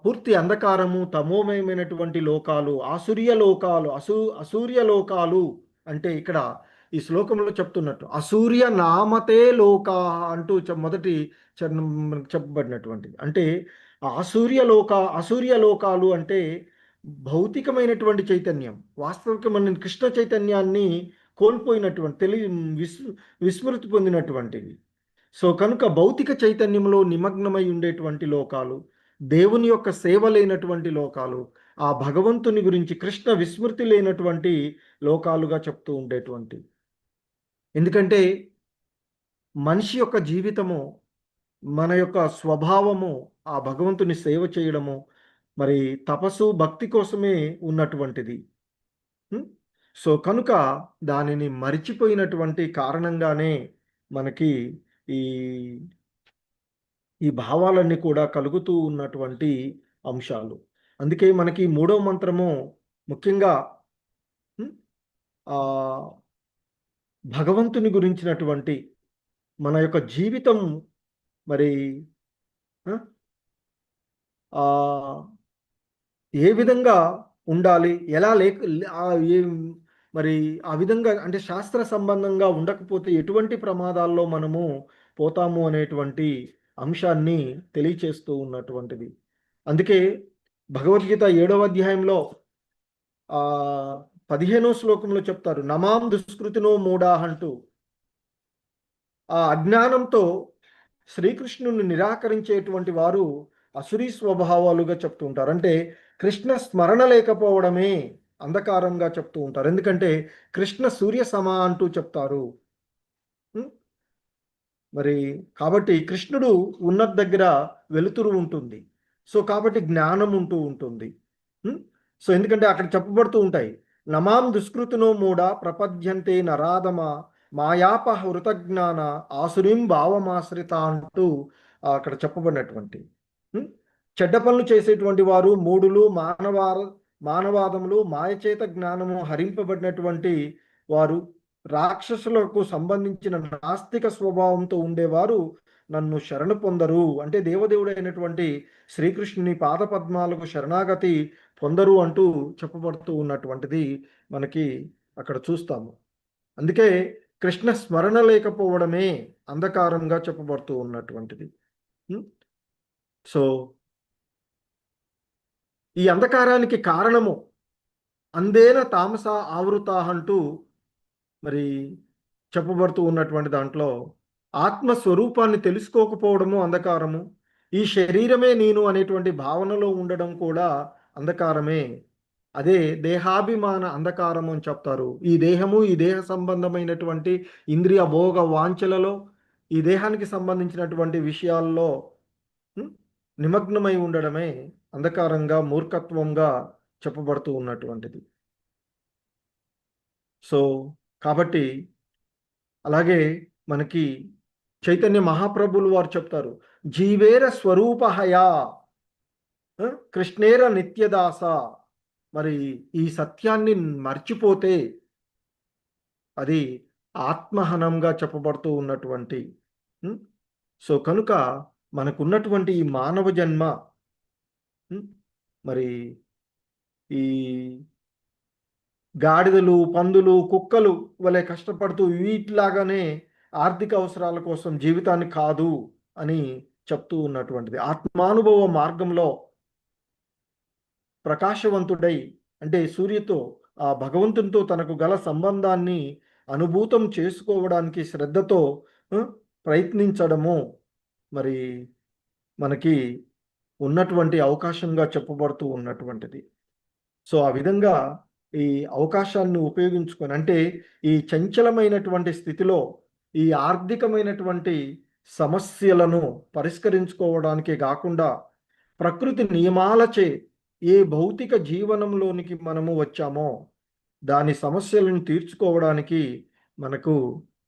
పూర్తి అంధకారము, తమోమయమైనటువంటి లోకాలు, ఆసుర్య లోకాలు, అసూర్య లోకాలు అంటే ఇక్కడ ఈ శ్లోకంలో చెప్తున్నట్టు అసూర్య నామతే లోకా అంటూ మొదటి చరణం మనకు చెప్పబడినటువంటిది. అంటే అసూర్య లోకాలు అంటే భౌతికమైనటువంటి చైతన్యం, వాస్తవికమైన కృష్ణ చైతన్యాన్ని కోల్పోయినటువంటి విస్మృతి పొందినటువంటివి. సో కనుక భౌతిక చైతన్యంలో నిమగ్నమై ఉండేటువంటి లోకాలు, దేవుని యొక్క సేవ లేనటువంటి లోకాలు, ఆ భగవంతుని గురించి కృష్ణ విస్మృతి లేనటువంటి లోకాలుగా చెప్తూ ఉండేటువంటి. ఎందుకంటే మనిషి యొక్క జీవితము, మన యొక్క స్వభావము ఆ భగవంతుని సేవ చేయడము, మరి తపస్సు భక్తి కోసమే ఉన్నటువంటిది. సో కనుక దానిని మరిచిపోయినటువంటి కారణంగానే మనకి ఈ ఈ భావాలన్నీ కూడా కలుగుతూ ఉన్నటువంటి అంశాలు. అందుకే మనకి మూడవ మంత్రము ముఖ్యంగా భగవంతుని గురించినటువంటి మన యొక్క జీవితం మరి ఏ విధంగా ఉండాలి, ఎలా మరి ఆ విధంగా అంటే శాస్త్ర సంబంధంగా ఉండకపోతే ఎటువంటి ప్రమాదాల్లో మనము పోతాము అనేటువంటి అంశాన్ని తెలియచేస్తూ ఉన్నటువంటిది. అందుకే భగవద్గీత 7వ అధ్యాయంలో 15వ శ్లోకంలో చెప్తారు, నమాం దుష్కృతినో మూఢా అంటూ. ఆ అజ్ఞానంతో శ్రీకృష్ణుని నిరాకరించేటువంటి వారు అసురీ స్వభావాలుగా చెప్తూ ఉంటారు. అంటే కృష్ణ స్మరణ లేకపోవడమే అంధకారంగా చెప్తూ ఉంటారు. ఎందుకంటే కృష్ణ సూర్య సమ అంటూ చెప్తారు. మరి కాబట్టి కృష్ణుడు ఉన్న దగ్గర వెలుతురు ఉంటుంది. సో కాబట్టి జ్ఞానం ఉంటూ ఉంటుంది. సో ఎందుకంటే అక్కడ చెప్పబడుతూ ఉంటాయి, నమాం దుష్కృతినో మూఢ ప్రపద్యంతే నరాధమ మాయాప హృతజ్ఞాన ఆసురీం భావమాశ్రిత అంటూ అక్కడ చెప్పబడినటువంటి. చెడ్డ పనులు చేసేటువంటి వారు మూడులు, మానవాదములు, మాయచేత జ్ఞానము హరింపబడినటువంటి వారు, రాక్షసులకు సంబంధించిన నాస్తిక స్వభావంతో ఉండేవారు నన్ను శరణు పొందరు. అంటే దేవదేవుడైనటువంటి శ్రీకృష్ణుని పాదపద్మాలకు శరణాగతి పొందరు అంటూ చెప్పబడుతూ ఉన్నటువంటిది మనకి అక్కడ చూస్తాము. అందుకే కృష్ణ స్మరణ లేకపోవడమే అంధకారంగా చెప్పబడుతూ ఉన్నటువంటిది. సో ఈ అంధకారానికి కారణము అందేన తామస ఆవృత అంటూ మరి చెప్పబడుతూ ఉన్నటువంటి దాంట్లో ఆత్మస్వరూపాన్ని తెలుసుకోకపోవడము అంధకారము, ఈ శరీరమే నేను అనేటువంటి భావనలో ఉండడం కూడా అంధకారమే. అదే దేహాభిమాన అంధకారం అని చెప్తారు. ఈ దేహము, ఈ దేహ సంబంధమైనటువంటి ఇంద్రియ భోగ వాంఛలలో, ఈ దేహానికి సంబంధించినటువంటి విషయాల్లో నిమగ్నమై ఉండడమే అంధకారంగా, మూర్ఖత్వంగా చెప్పబడుతూ ఉన్నటువంటిది. సో కాబట్టి అలాగే మనకి చైతన్య మహాప్రభులు వారు చెప్తారు, జీవేర స్వరూపహయా కృష్ణేర నిత్యదాస. మరి ఈ సత్యాన్ని మర్చిపోతే అది ఆత్మహనంగా చెప్పబడుతూ ఉన్నటువంటి. సో కనుక మనకున్నటువంటి ఈ మానవ జన్మ మరి ఈ గాడిదలు, పందులు, కుక్కలు వలె కష్టపడుతూ వీటిలాగానే ఆర్థిక అవసరాల కోసం జీవితాన్ని కాదు అని చెప్తూ ఉన్నటువంటిది. ఆత్మానుభవ మార్గంలో ప్రకాశవంతుడై, అంటే సూర్యుతో, ఆ భగవంతునితో తనకు గల సంబంధాన్ని అనుభూతం చేసుకోవడానికి శ్రద్ధతో ఆ, ప్రయత్నించడము మరి మనకి ఉన్నటువంటి అవకాశంగా చెప్పబడుతూ ఉన్నటువంటిది. సో ఆ విధంగా ఈ అవకాశాన్ని ఉపయోగించుకొని, అంటే ఈ చంచలమైనటువంటి స్థితిలో ఈ ఆర్థికమైనటువంటి సమస్యలను పరిష్కరించుకోవడానికే కాకుండా ప్రకృతి నియమాలచే ఏ భౌతిక జీవనంలోనికి మనము వచ్చామో దాని సమస్యలను తీర్చుకోవడానికి మనకు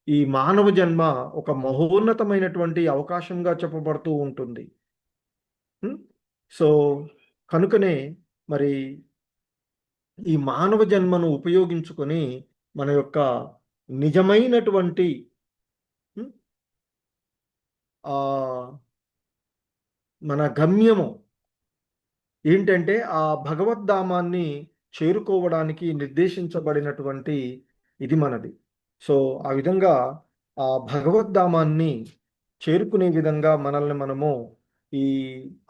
ఈ మానవ జన్మ ఒక మహోన్నతమైనటువంటి అవకాశంగా చెప్పబడుతూ ఉంటుంది. ఉం? సో కనుకనే మరి ఈ మానవ జన్మను ఉపయోగించుకొని మన యొక్క నిజమైనటువంటి ఉం, ఆ మన గమ్యము ఏంటంటే ఆ భగవద్ధామాన్ని చేరుకోవడానికి నిర్దేశించబడినటువంటి ఇది మనది. సో ఆ విధంగా ఆ భగవద్ధామాన్ని చేరుకునే విధంగా మనల్ని మనము ఈ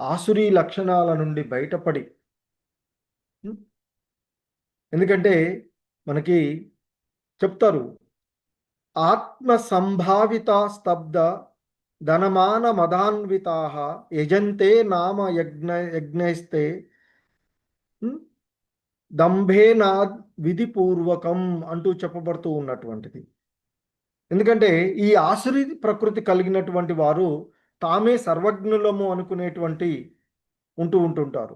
ఆసురీ లక్షణాల నుండి బయటపడి ఉం, ఎందుకంటే మనకి చెప్తారు, ఆత్మ సంభావిత స్తబ్ద ధనమాన మదాన్వితా యజంతే నామ యజ్ఞైస్తే దంభేనా విధిపూర్వకం అంటూ చెప్పబడుతూ ఉన్నటువంటిది. ఎందుకంటే ఈ ఆసురి ప్రకృతి కలిగినటువంటి వారు తామే సర్వజ్ఞులము అనుకునేటువంటి ఉంటుంటారు.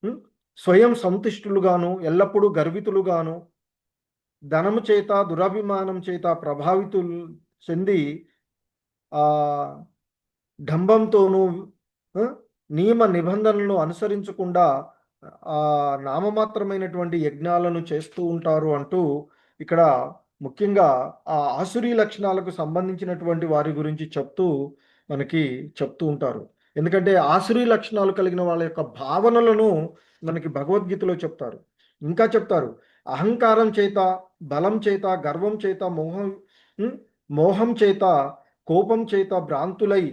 ఉం? స్వయం సంతుష్టులుగాను ఎల్లప్పుడూ గర్వితులుగాను ధనము చేత దురభిమానం చేత ప్రభావితులు చెంది ఆ డంబంతోనూ ఆ, నియమ నిబంధనలను అనుసరించకుండా ఆ నామమాత్రమైనటువంటి యజ్ఞాలను చేస్తూ ఉంటారు అంటూ ఇక్కడ ముఖ్యంగా ఆ ఆసురీ లక్షణాలకు సంబంధించినటువంటి వారి గురించి మనకి చెప్తూ ఉంటారు. ఎందుకంటే ఆసురీ లక్షణాలు కలిగిన వాళ్ళ యొక్క భావనలను మనకి భగవద్గీతలో చెప్తారు. ఇంకా చెప్తారు, అహంకారం చేత, బలం చేత, గర్వం చేత, ఉం, మోహం చేత, కోపం చేత భ్రాంతులై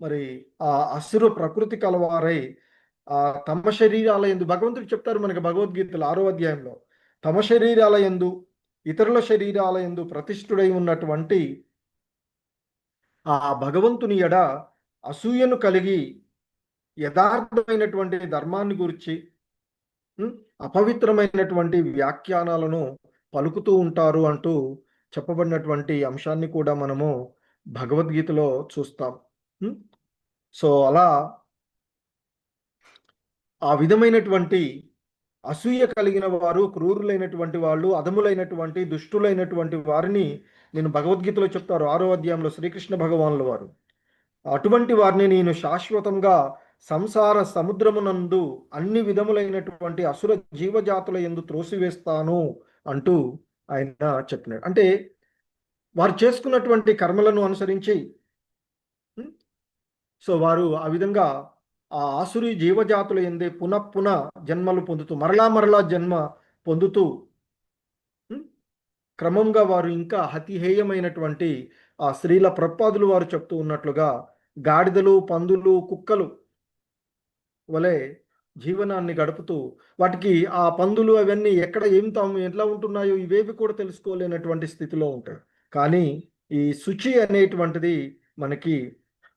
మరి ఆ అసురు ప్రకృతి కలవారై ఆ తమ శరీరాల యందు, భగవంతుడు చెప్తారు మనకి భగవద్గీతలో 6వ అధ్యాయంలో, తమ శరీరాల యందు ఇతరుల శరీరాల యందు ప్రతిష్ఠుడై ఉన్నటువంటి ఆ భగవంతుని ఎడ అసూయను కలిగి యథార్థమైనటువంటి ధర్మాన్ని గురించి ఉం, అపవిత్రమైనటువంటి వ్యాఖ్యానాలను పలుకుతూ ఉంటారు అంటూ చెప్పబడినటువంటి అంశాన్ని కూడా మనము భగవద్గీతలో చూస్తాం. ఉం? సో అలా ఆ విధమైనటువంటి అసూయ కలిగిన వారు, క్రూరులైనటువంటి వాళ్ళు, అధములైనటువంటి దుష్టులైనటువంటి వారిని నేను భగవద్గీతలో చెప్తారు 6వ అధ్యాయంలో శ్రీకృష్ణ భగవానుల వారు. అటువంటి వారిని నేను శాశ్వతంగా సంసార సముద్రమునందు అన్ని విధములైనటువంటి అసుర జీవజాతుల యందు త్రోసివేస్తాను అంటూ ఆయన చెప్పినాడు. అంటే వారు చేసుకున్నటువంటి కర్మలను అనుసరించి ఉం, సో వారు ఆ విధంగా ఆ ఆసురి జీవజాతుల ఎందే పునః జన్మలు పొందుతూ మరలా జన్మ పొందుతూ ఉం, క్రమంగా వారు ఇంకా అతిహేయమైనటువంటి ఆ స్త్రీల ప్రపాదులు వారు చెప్తూ ఉన్నట్లుగా గాడిదలు, పందులు, కుక్కలు వలె జీవనాన్ని గడుపుతూ, వాటికి ఆ పందులు అవన్నీ ఎక్కడ ఏం తాము ఎట్లా ఉంటున్నాయో ఇవేవి కూడా తెలుసుకోలేనటువంటి స్థితిలో ఉంటాయి. కానీ ఈ శుచి అనేటువంటిది మనకి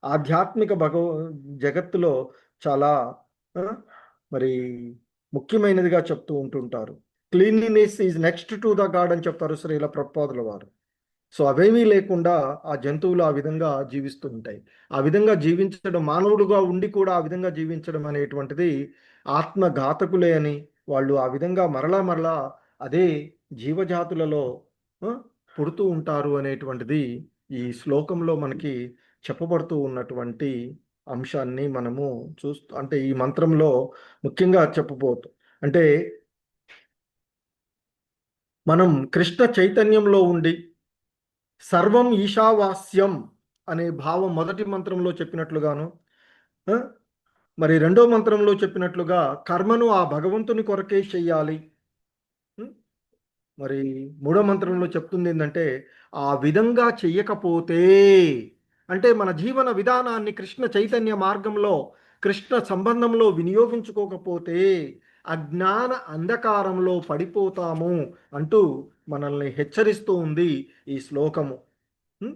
ఆధ్యాత్మిక జగత్తులో చాలా ఆ, మరి ముఖ్యమైనదిగా చెప్తూ ఉంటుంటారు. Cleanliness is next to the God అని చెప్తారు శ్రీల ప్రభుపాదుల వారు. సో అవేమీ లేకుండా ఆ జంతువులు ఆ విధంగా జీవిస్తూ ఉంటాయి. ఆ విధంగా జీవించడం, మానవుడుగా ఉండి కూడా ఆ విధంగా జీవించడం అనేటువంటిది ఆత్మఘాతకులే అని, వాళ్ళు ఆ విధంగా మరలా అదే జీవజాతులలో ఆ, పుడుతూ ఉంటారు అనేటువంటిది ఈ శ్లోకంలో మనకి చెప్పబడుతూ ఉన్నటువంటి అంశాన్ని మనము అంటే ఈ మంత్రంలో ముఖ్యంగా చెప్పబోతు అంటే మనం కృష్ణ చైతన్యంలో ఉండి సర్వం ఈశావాస్యం అనే భావం మొదటి మంత్రంలో చెప్పినట్లుగాను, ఆ, మరి రెండో మంత్రంలో చెప్పినట్లుగా కర్మను ఆ భగవంతుని కొరకే చెయ్యాలి. ఉం? మరి మూడో మంత్రంలో చెప్తుంది ఏంటంటే ఆ విధంగా చెయ్యకపోతే, అంటే మన జీవన విధానాన్ని కృష్ణ చైతన్య మార్గంలో, కృష్ణ సంబంధంలో వినియోగించుకోకపోతే అజ్ఞాన అంధకారంలో పడిపోతాము అంటూ మనల్ని హెచ్చరిస్తూ ఉంది ఈ శ్లోకము. ఉం?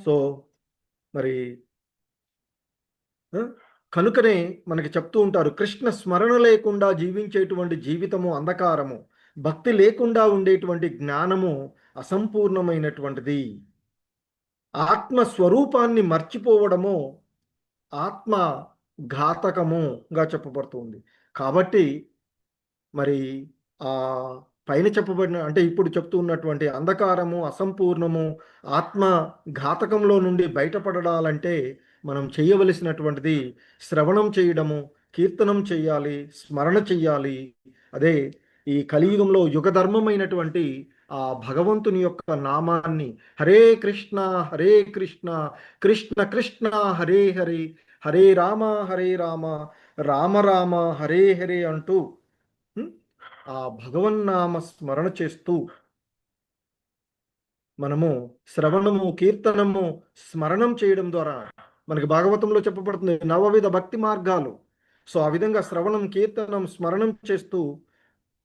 సో మరి కనుకనే మనకి చెప్తూ ఉంటారు, కృష్ణ స్మరణ లేకుండా జీవించేటువంటి జీవితము అంధకారము, భక్తి లేకుండా ఉండేటువంటి జ్ఞానము అసంపూర్ణమైనటువంటిది, ఆత్మ స్వరూపాన్ని మర్చిపోవడము ఆత్మ ఘాతకముగా చెప్పబడుతుంది. కాబట్టి మరి ఆ పైన చెప్పబడిన అంటే ఇప్పుడు చెప్తూ ఉన్నటువంటి అంధకారము, అసంపూర్ణము, ఆత్మ ఘాతకంలో నుండి బయటపడాలంటే మనం చేయవలసినటువంటిది శ్రవణం చేయడము, కీర్తనం చెయ్యాలి, స్మరణ చెయ్యాలి. అదే ఈ కలియుగంలో యుగధర్మమైనటువంటి ఆ భగవంతుని యొక్క నామాన్ని హరే కృష్ణ కృష్ణ కృష్ణ హరే హరే, హరే రామ రామ రామ హరే హరే అంటూ ఆ భగవన్నామ స్మరణ చేస్తూ మనము శ్రవణము, కీర్తనము, స్మరణం చేయడం ద్వారా మనకి భాగవతంలో చెప్పబడుతుంది నవవిధ భక్తి మార్గాలు. సో ఆ విధంగా శ్రవణం, కీర్తనం, స్మరణం చేస్తూ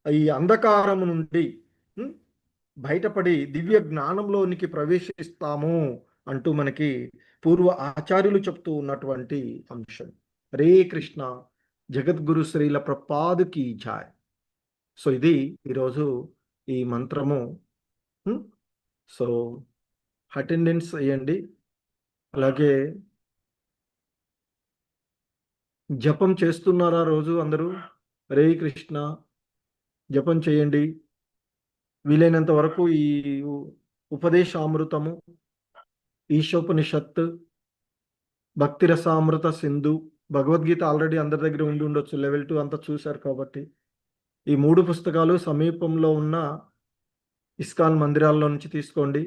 ఈ అంధకారము నుండి బయటపడి దివ్య జ్ఞానంలోనికి ప్రవేశిస్తాము అంటూ మనకి పూర్వ ఆచార్యులు చెప్తూ ఉన్నటువంటి అంశం. హరే కృష్ణ. జగద్గురు శ్రీల ప్రభుపాదుకి జై. సో ఇది ఈరోజు ఈ మంత్రము. సో అటెండెన్స్ అయ్యండి. అలాగే జపం చేస్తున్నారా రోజు అందరూ? హరే కృష్ణ జపం చేయండి. వీలైనంత వరకు ఈ ఉపదేశామృతము, ఈశోపనిషత్, భక్తిరసామృత సింధు, భగవద్గీత ఆల్రెడీ అందరి దగ్గర ఉండి ఉండొచ్చు, లెవెల్ 2 అంతా చూశారు కాబట్టి. ఈ 3 పుస్తకాలు సమీపంలో ఉన్న ఇస్కాన్ మందిరాల్లో నుంచి తీసుకోండి.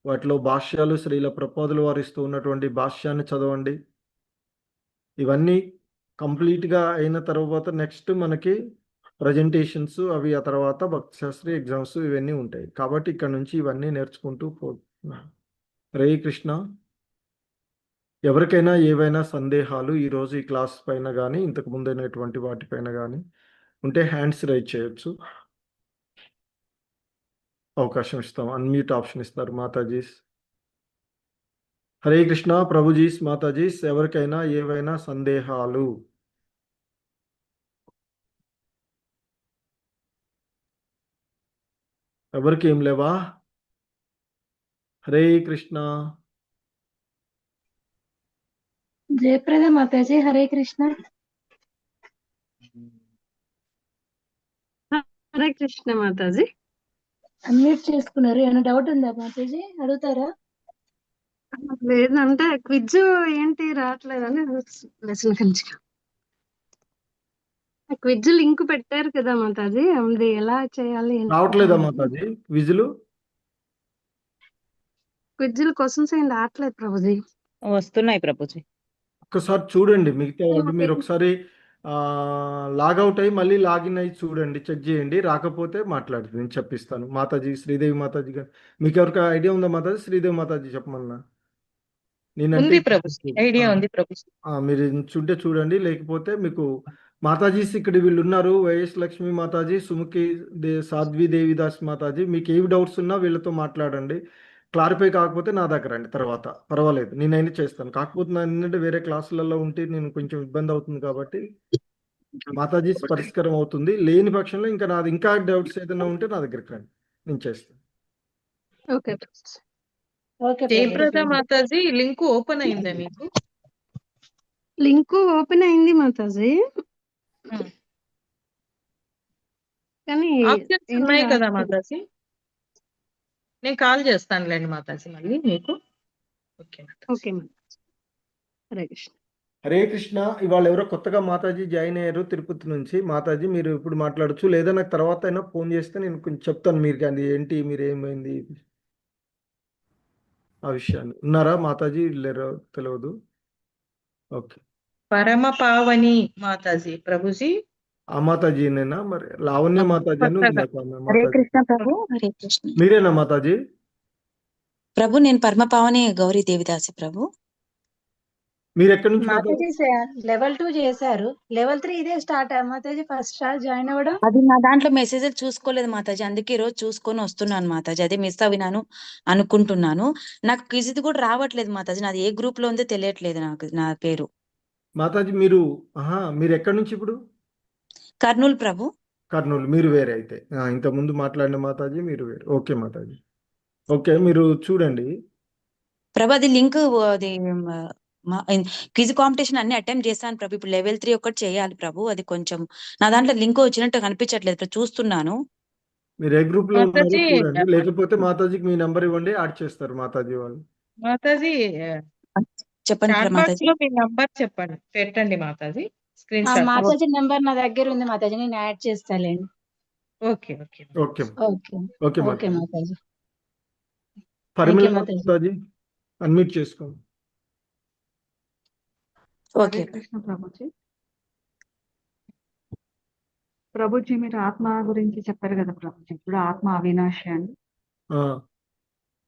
వాటిలో భాష్యాలు, శ్రీల ప్రభుపాదుల వారు ఇస్తూ ఉన్నటువంటి భాష్యాన్ని చదవండి. ఇవన్నీ కంప్లీట్గా అయిన తర్వాత నెక్స్ట్ మనకి ప్రజెంటేషన్స్ అవి, ఆ తర్వాత భక్తి శాస్త్రి ఎగ్జామ్స్ ఇవన్నీ ఉంటాయి. కాబట్టి ఇక్కడ నుంచి ఇవన్నీ నేర్చుకుంటూ పోతున్నాం. హరే కృష్ణ. ఎవరికైనా ఏవైనా సందేహాలు ఈరోజు ఈ క్లాస్ పైన కానీ ఇంతకు ముందైనటువంటి వాటిపైన కానీ ఉంటే హ్యాండ్స్ రైజ్ చేయొచ్చు. అవకాశం ఇస్తాం. అన్మ్యూట్ ఆప్షన్ ఇస్తారు మాతాజీస్. హరే కృష్ణ ప్రభుజీస్, మాతాజీస్. ఎవరికైనా ఏవైనా సందేహాలు? ఎవరికి ఏం లేవా? హరే కృష్ణ. జయప్రద మాతాజీ. హరే కృష్ణ. హరే కృష్ణ మాతాజీ. అన్మ్యూట్ చేసుకున్నారు. ఏమైనా డౌట్ ఉందా మాతాజీ? అడుగుతారా? లేదంటే క్విజ్ ఏంటి రావట్లేదని లెసన్ గురించి. క్విజ్ లింక్ పెట్టారు కదా మాతాజీ, అది ఎలా చేయాలి? రావట్లేదా మాతాజీ క్విజ్లు? క్విజ్లు క్వశ్చన్స్ ఏం రావట్లేదు ప్రభుజీ. వస్తున్నాయి ప్రభుజీ. ఒక్కసారి చూడండి. మిగతా వాళ్ళు మీరు ఒకసారి లాగౌట్ అయ్యి మళ్ళీ లాగిన్ అయ్యి చూడండి, చెక్ చేయండి. రాకపోతే మాట్లాడుతుంది, నేను చెప్పిస్తాను. మాతాజీ, శ్రీదేవి మాతాజీ గారు, మీకు ఎవరికి ఐడియా ఉందా మాతాజీ? శ్రీదేవి మాతాజీ చెప్పమన్నా. నేనంటే ఐడియా ఉంది ప్రభుజీ. మీరు చూంటే చూడండి, లేకపోతే మీకు మాతాజీస్ ఇక్కడ వీళ్ళు ఉన్నారు. వైఎస్ లక్ష్మి మాతాజీ, సుముఖి సాధ్వి దేవిదాస్ మాతాజీ. మీకు ఏవి డౌట్స్ ఉన్నా వీళ్ళతో మాట్లాడండి. క్లారిఫై కాకపోతే నా దగ్గర రండి, తర్వాత పర్వాలేదు, నేనైనా చేస్తాను. కాకపోతే నా ఏంటంటే వేరే క్లాసులలో ఉంటే నేను కొంచెం ఇబ్బంది అవుతుంది కాబట్టి మాతాజీస్ పరిష్కారం అవుతుంది. లేని పక్షంలో ఇంకా నాది ఇంకా డౌట్స్ ఏదైనా ఉంటే నా దగ్గరికి రండి, నేను చేస్తాను. Okay Jayaprada Mataji, link open అయిందా మీకు? లింక్ ఓపెన్ అయింది మాతాజీ, కానీ ఆప్షన్స్ ఉన్నాయి కదా మాతాజీ. నేను కాల్ చేస్తానులేండి మాతాజీ మళ్ళీ మీకు. Okay okay Mataji. హరే కృష్ణ. హరే కృష్ణ. ఇవాళ ఎవరో కొత్తగా మాతాజీ జాయిన్ అయ్యారు తిరుపతి నుంచి. మాతాజీ మీరు ఇప్పుడు మాట్లాడచ్చు, లేదా నాకు తర్వాత అయినా ఫోన్ చేస్తే నేను కొంచెం చెప్తాను మీరు కానీ ఏంటి, మీరు ఏమైంది ఆ విషయాన్ని. ఉన్నారా మాతాజీ? లేరో తెలియదు. ఓకే. పరమ పావని మాతాజీ ప్రభుజీ. ఆ మాతాజీనేనా? మరి లావణ్య మాతాజీ అని హరే కృష్ణ ప్రభు. హరే కృష్ణ. మీరేనా మాతాజీ? ప్రభు నేను పరమపావని గౌరీ దేవిదాసి ప్రభు. మీరు ఎక్కడి నుంచి మాతాజీ? మాతాజీ లెవెల్ 2 చేశారు. లెవెల్ 3 ఇదే start Mataji first start join అవ్వడం. అది నా దాంట్లో మెసేజ్ చూసుకోలేదు మాతాజీ, అందుకే ఈ రోజు చూసుకొని వస్తున్నాను మాతాజీ. అదే మిస్ అవినాను అనుకుంటున్నాను. నాకు క్విజ్ ఇది కూడా రావట్లేదు మాతాజీ, నాది ఏ గ్రూప్ లో ఉందో తెలియట్లేదు నాకు నా పేరు. మాతాజీ మీరు ఎక్కడి నుంచి ఇప్పుడు? కర్నూలు ప్రభు. కర్నూలు. మీరు వేరే అయితే. ఇంతకుముందు మాట్లాడిన మాతాజీ మీరు వేరే. ఓకే మాతాజీ. ఓకే, మీరు చూడండి. ప్రభు అది లింక్, అది క్విజ్ కాంపిటీషన్ అన్ని అటెంప్ట్ చేశాను ప్రభు. ఇప్పుడు లెవెల్ 3 ఒకటి చేయాలి ప్రభు. అది కొంచెం నా దాంట్లో లింక్ వచ్చినట్టు కనిపించట్లేదు, ఇప్పుడు చూస్తున్నాను. మీరు ఏ గ్రూప్ లో ఉన్నారో మాతాజీ చూడండి, లేకపోతే మాతాజీకి మీ నంబర్ ఇవ్వండి, యాడ్ చేస్తారు మాతాజీ వాళ్ళు. మాతాజీ చెప్పండి చాట్ బాక్స్ మాతాజీ. లో మీ నంబర్ చెప్పండి, పెట్టండి Mataji. Screenshot. Mataji number నా దగ్గర ఉంది మాతాజీ, నేను యాడ్ చేస్తాలేండి. Okay okay okay okay okay okay Mataji. Mataji. Parimala you, Mataji. Mataji unmute చేసుకోండి. ఓకే. హరే కృష్ణ ప్రభుజీ. ప్రభుజీ మీరు ఆత్మ గురించి చెప్పారు కదా ప్రభుజీ, ఇప్పుడు ఆత్మ అవినాశి అని. ఆ,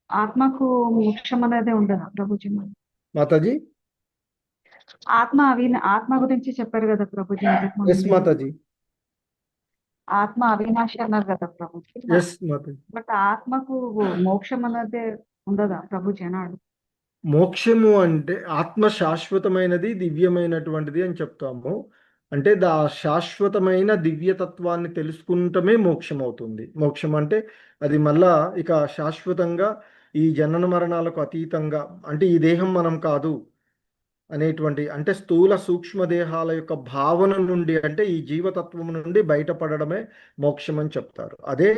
ఆత్మకు మోక్షం అనేది ఉండదా ప్రభుజీ? మరి మాతాజీ. ఆత్మ గురించి చెప్పారు కదా ప్రభుజీ ఇంతకు ముందు ఎస్ మీరు. మాతాజీ. ఆత్మ అవినాశి అన్నారు కదా ప్రభుజీ. ఎస్ మాతాజీ. బట్ ఆత్మకు మోక్షం అనేది ఉండదా ప్రభుజీ అన్నాడు. మోక్షము అంటే ఆత్మ శాశ్వతమైనది, దివ్యమైనటువంటిది అని చెప్తాము. అంటే శాశ్వతమైన దివ్యతత్వాన్ని తెలుసుకుంటమే మోక్షం అవుతుంది. మోక్షం అంటే అది మళ్ళా ఇక శాశ్వతంగా ఈ జనన మరణాలకు అతీతంగా, అంటే ఈ దేహం మనం కాదు అనేటువంటి, అంటే స్థూల సూక్ష్మ దేహాల యొక్క భావన నుండి, అంటే ఈ జీవతత్వం నుండి బయటపడడమే మోక్షం అని చెప్తారు. అదే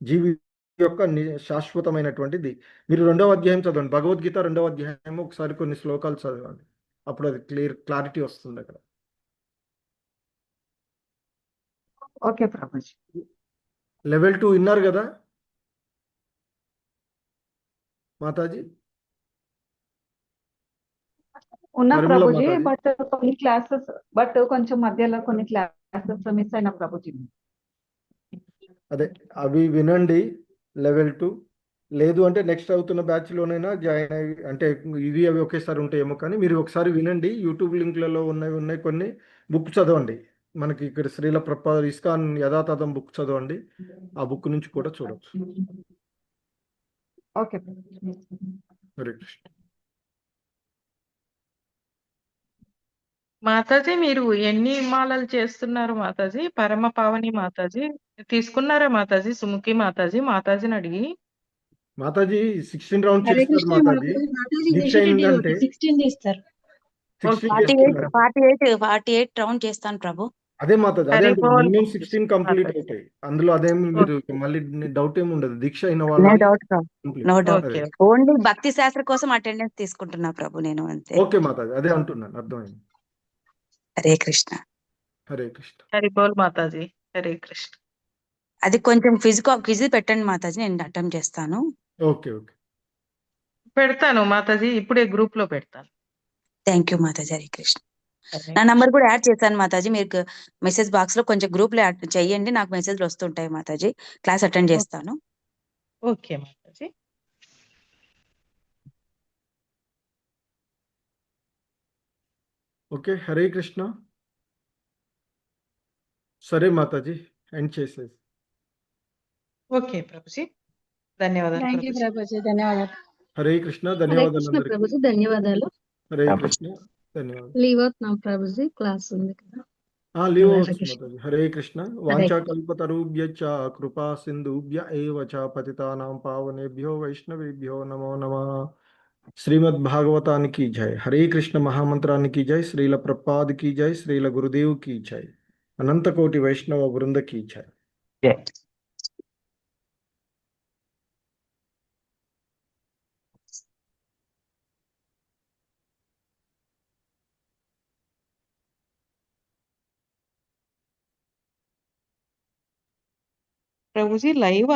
జీవి యొక్క శాశ్వతమైనటువంటిది. మీరు 2వ అధ్యాయం చదవండి, భగవద్గీత 2వ అధ్యాయం ఒకసారి కొన్ని శ్లోకాలు చదవండి, అప్పుడు అది క్లారిటీ వస్తుంది అక్కడ. ఓకే ప్రభుజీ. లెవెల్ 2 విన్నారు కదా మాతాజీ? ఉన్న పరిమళ ప్రభుజీ, మాతాజీ. బట్ కొంచెం మధ్యలో కొన్ని క్లాసెస్ మిస్ అయిన ప్రభుజీ. అదే అవి వినండి, లెవెల్ 2. లేదు అంటే నెక్స్ట్ అవుతున్న బ్యాచ్లోనైనా జాయిన్ అయ్యి, అంటే ఇవి అవి ఒకేసారి ఉంటాయేమో, కానీ మీరు ఒకసారి వినండి. యూట్యూబ్ లింక్లలో ఉన్నాయి కొన్ని బుక్ చదవండి. మనకి ఇక్కడ శ్రీల ప్రపాద ఇస్కాన్ యథాతథం బుక్ చదవండి, ఆ బుక్ నుంచి కూడా చూడవచ్చు. ఓకే ప్రభుజీ. హరే కృష్ణ. మాతాజీ మీరు ఎన్ని మాలలు చేస్తున్నారు మాతాజీ? పరమ పావని మాతాజీ తీసుకున్నారా మాతాజీ? సుముఖి మాతాజీని అడిగి. మాతాజీ 16 రౌండ్ హరే చేస్తారు కృష్ణ మాతాజీ. మాతాజీ దీక్ష అయిందంటే 16 తీస్తారు. 16 ఓకే. చేస్తున్నారు. 48 రౌండ్ చేస్తాను ప్రభు. అదే మాతాజీ, అదే హరి అంటే బోల్ మినిమం 16 కంప్లీట్ మాతాజీ. అవుతాయి. అందులో అదేం మీరు మళ్ళీ డౌట్ ఏమి ఉండదు. దీక్ష అయిన నో వాళ్ళది డౌట్ ప్రభు, complete. No doubt. Okay only భక్తి శాస్త్ర కోసం అటెండెన్స్ తీసుకుంటున్నా ప్రభు నేను, అంతే. ఓకే మాతాజీ, అదే అంటున్నాను, అర్థమైంది. హరే కృష్ణ. హరే కృష్ణ. హరి బోల్ మాతాజీ. హరే కృష్ణ. అది కొంచెం క్విజ్ పెట్టండి మాతాజీ, నేను అటెంప్ట్ చేస్తాను. ఓకే ఓకే పెడతాను మాతాజీ, ఇప్పుడే గ్రూప్ లో పెడతాను. Thank you Mataji. హరే కృష్ణ. హరే నా నంబర్ కూడా యాడ్ చేశాను మాతాజీ, మీరు మెసేజ్ బాక్స్ లో కొంచెం గ్రూప్ లో యాడ్ చేయండి, నాకు మెసేజ్లు వస్తుంటాయి మాతాజీ, క్లాస్ అటెండ్ చేస్తాను. ఓకే మాతాజీ. ఓకే హరే కృష్ణ. సరే మాతాజీ, ఎండ్ చేసేసి. ఓకే ప్రభుజీ, ధన్యవాదాలు థ్యాంక్ యూ ప్రభుజీ. ప్రభుజీ, ధన్యవాదాలు. హరే కృష్ణ. హరే ధన్యవాదాలు కృష్ణ అందరికీ. ప్రభుజీ, ధన్యవాదాలు. హరే కృష్ణ. ధన్యవాదాలు. లీవ్ అవుతున్నాం ప్రభుజీ, క్లాస్ ఉంది కదా. లీవ్ హరే అవచ్చు కృష్ణ. మాతాజీ. హరే కృష్ణ. వాంఛాకల్పతరుభ్యశ్చ కృపా సింధుభ్య ఏవ చ పతితానాం పావనేభ్యో వైష్ణవేభ్యో నమో నమః. శ్రీమద్ భాగవతానికి జై. హరే కృష్ణ మహామంత్రానికి జై. శ్రీల ప్రపాద్కి జై. శ్రీల గురుదేవ్కి జై. అనంతకోటి వైష్ణవ బృందకి జై. ప్రభుజీ లైవ్